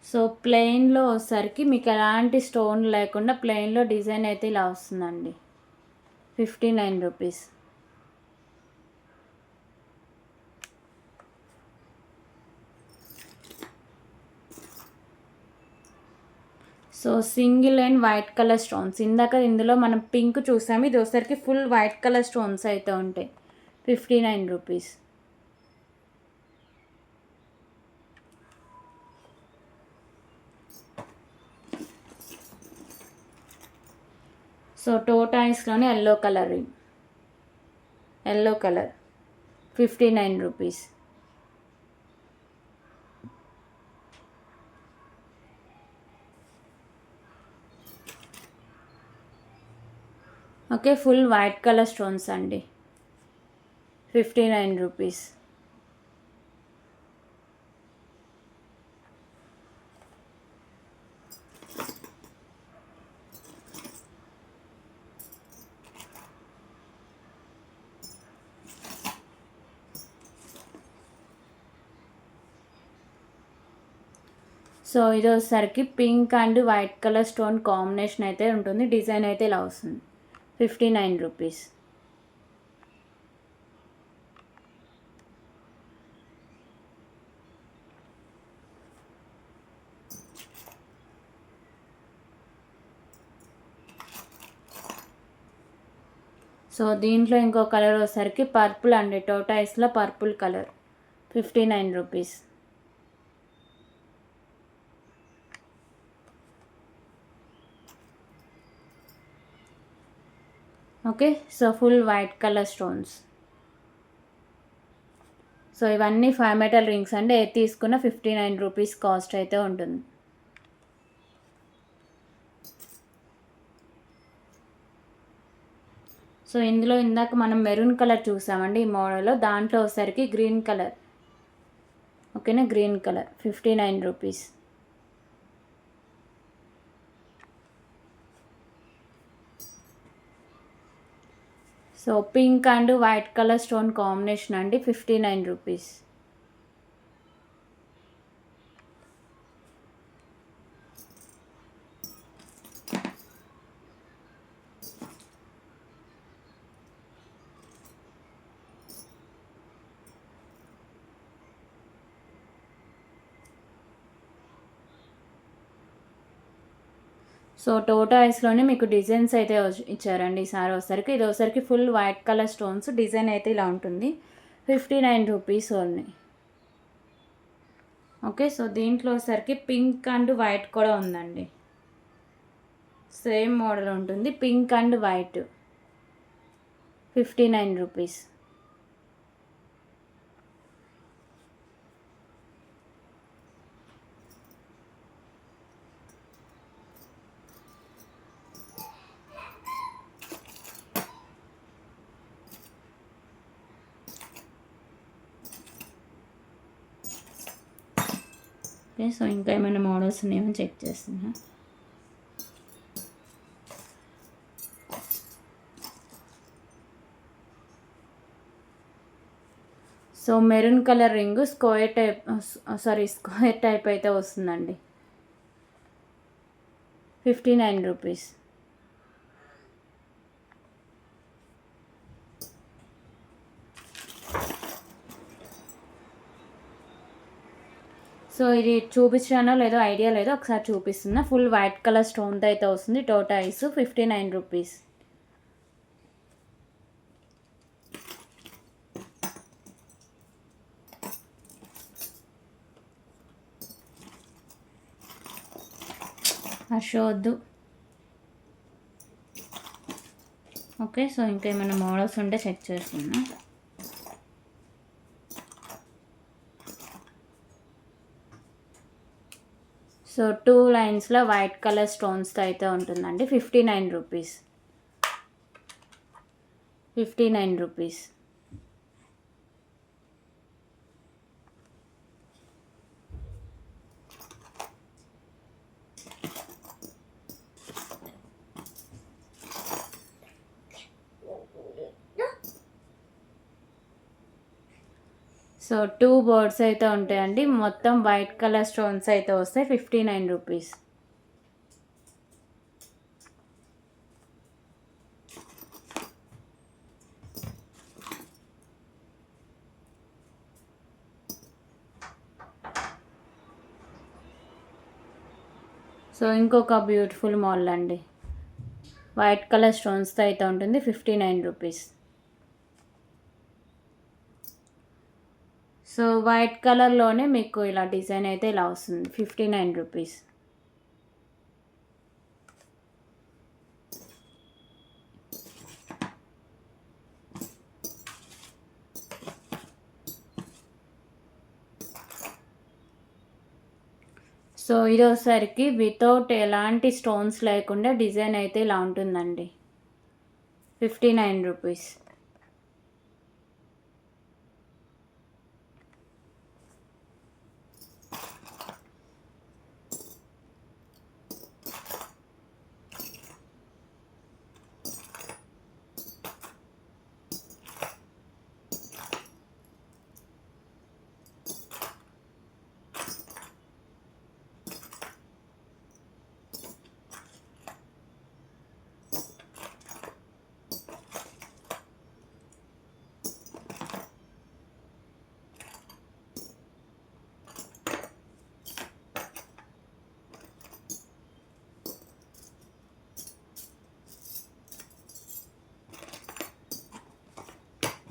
సో ప్లెయిన్లో వచ్చేసరికి మీకు ఎలాంటి స్టోన్ లేకుండా ప్లెయిన్లో డిజైన్ అయితే ఇలా వస్తుందండి, 59 rupees. So single and white colour stones, ఇందులో మనం పింక్ చూసాము, ఇది వచ్చేసరికి ఫుల్ వైట్ కలర్ స్టోన్స్ అయితే ఉంటాయి, 59 రూపీస్. సో టోటాయిస్లోనే yellow colour ring, yellow colour, 59 rupees. Okay, full white colour stones అండి, 59 రూపీస్. సో ఇది వచ్చేసరికి pink and white colour stone combination అయితే ఉంటుంది, డిజైన్ అయితే ఇలా వస్తుంది, 59 రూపీస్. సో దీంట్లో ఇంకో కలర్ వచ్చేసరికి పర్పుల్ అండి, టోటాయిస్లో purple colour, 59 rupees. Okay, so full white colour stones. So ఇవన్నీ 5 మెటల్ రింగ్స్ అండి, ఏది తీసుకున్న 59 రూపీస్ కాస్ట్ అయితే ఉంటుంది. సో ఇందులో ఇందాక మనం మెరూన్ కలర్ చూసామండి ఈ మోడల్లో, దాంట్లో వచ్చేసరికి గ్రీన్ కలర్. ఓకేనా, green colour, 59 rupees. So pink and white colour stone combination అండి, 59 రూపీస్. సో టోటాయిస్లోనే మీకు డిజైన్స్ అయితే ఇచ్చారండి ఈసారి వచ్చరికి, ఇది వచ్చరికి full white colour stones, design అయితే ఇలా ఉంటుంది, 59 రూపీస్ ఓన్లీ. ఓకే, సో దీంట్లో వచ్చరికి పింక్ అండ్ వైట్ కూడా ఉందండి, సేమ్ మోడల్ ఉంటుంది, pink and white, 59 rupees. Okay, so ఇంకా ఏమైనా మోడల్స్ ఉన్నాయేమో చెక్ చేస్తున్నా. So maroon colour ring square type అయితే వస్తుందండి, 59 రూపీస్. సో ఇది చూపించానో లేదో ఐడియా లేదో ఒకసారి చూపిస్తున్నా, ఫుల్ వైట్ కలర్ స్టోన్తో అయితే వస్తుంది, టోటాయిస్, 59 రూపీస్. అశోద్దు. ఓకే, సో ఇంకా ఏమైనా మోడల్స్ ఉంటే చెక్ చేస్తున్నా. సో 2 లైన్స్లో వైట్ కలర్ స్టోన్స్తో అయితే ఉంటుందండి. 59 రూపీస్. 59 రూపీస్. సో 2 బర్డ్స్ అయితే ఉంటాయండి. మొత్తం వైట్ కలర్ స్టోన్స్ అయితే వస్తాయి. 59 రూపీస్. సో ఇంకొక బ్యూటిఫుల్ మోడల్ అండి. వైట్ కలర్ స్టోన్స్తో అయితే ఉంటుంది. 59 రూపీస్. సో వైట్ కలర్లోనే మీకు ఇలా డిజైన్ అయితే ఇలా వస్తుంది. 59 రూపీస్. సో ఇది వచ్చేసరికి వితౌట్ ఎలాంటి స్టోన్స్ లేకుండా డిజైన్ అయితే ఇలా ఉంటుందండి. 59 రూపీస్.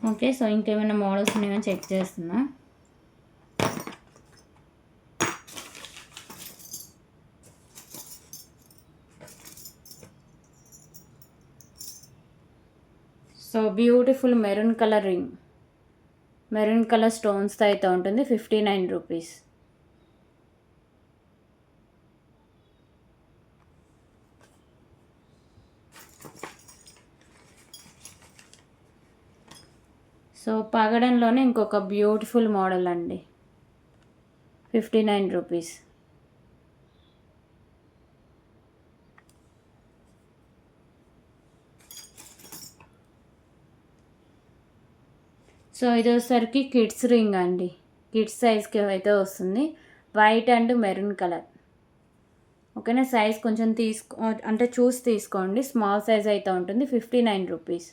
ఓకే, సో ఇంకేమైనా మోడల్స్ ఉన్నాయో చెక్ చేస్తున్నా. So beautiful maroon colour ring, maroon colour స్టోన్స్తో అయితే ఉంటుంది. 59 రూపీస్. సో పగడంలోనే ఇంకొక బ్యూటిఫుల్ మోడల్ అండి. 59 రూపీస్. సో ఇది వచ్చేసరికి కిడ్స్ రింగ్ అండి. కిడ్స్ సైజ్కి అయితే వస్తుంది. White and maroon colour. ఓకేనా, సైజ్ కొంచెం అంటే చూసి తీసుకోండి. స్మాల్ సైజ్ అయితే ఉంటుంది. 59 rupees.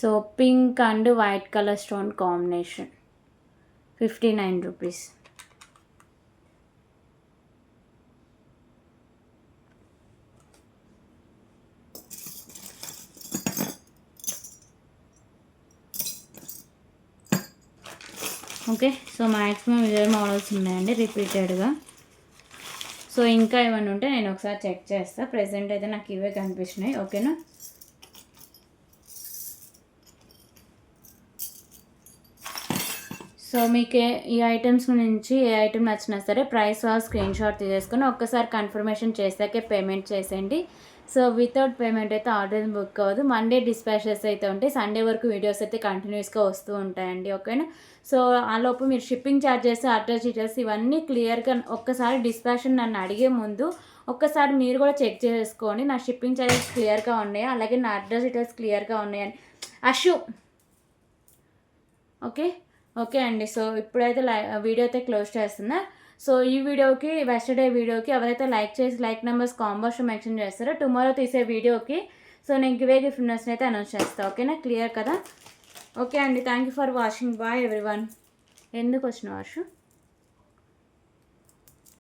So pink and white colour stone combination. 59 rupees. Okay, so maximum ఇదే మోడల్స్ ఉన్నాయండి రిపీటెడ్గా. సో ఇంకా ఏమైనా ఉంటే నేను ఒకసారి చెక్ చేస్తాను. ప్రెజెంట్ అయితే నాకు ఇవే కనిపిస్తున్నాయి. ఓకేనా. సో మీకు ఈ ఐటమ్స్ నుంచి ఏ ఐటమ్ నచ్చినా సరే ప్రైస్ స్క్రీన్ షాట్ తీసేసుకొని ఒక్కసారి కన్ఫర్మేషన్ చేసాకే పేమెంట్ చేసేయండి. సో వితౌట్ పేమెంట్ అయితే ఆర్డర్ బుక్ అవ్వదు. మండే డిస్పాచెస్ అయితే ఉంటాయి. సండే వరకు వీడియోస్ అయితే కంటిన్యూస్గా వస్తూ ఉంటాయండి. ఓకేనా. సో ఆలోపు మీరు షిప్పింగ్ ఛార్జెస్, అడ్రస్ డీటెయిల్స్ ఇవన్నీ క్లియర్గా ఒక్కసారి డిస్పాచ్ నన్ను అడిగే ముందు ఒక్కసారి మీరు కూడా చెక్ చేసుకోండి. నా షిప్పింగ్ ఛార్జెస్ క్లియర్గా ఉన్నాయి, అలాగే నా అడ్రస్ డీటెయిల్స్ క్లియర్గా ఉన్నాయని. అషు ఓకే అండి. సో ఇప్పుడైతే వీడియో అయితే క్లోజ్ చేస్తున్నా. సో ఈ వీడియోకి వెస్టర్డే వీడియోకి ఎవరైతే లైక్ చేసి లైక్ నెంబర్స్ కాంబోస్ మెన్షన్ చేస్తారో టుమారో తీసే వీడియోకి సో నేను గివే గిఫ్ట్నెస్ అయితే అనౌన్స్ చేస్తాను. ఓకేనా, క్లియర్ కదా. ఓకే అండి, thank you for watching. Bye everyone. ఎందుకు వచ్చినావు వర్షం?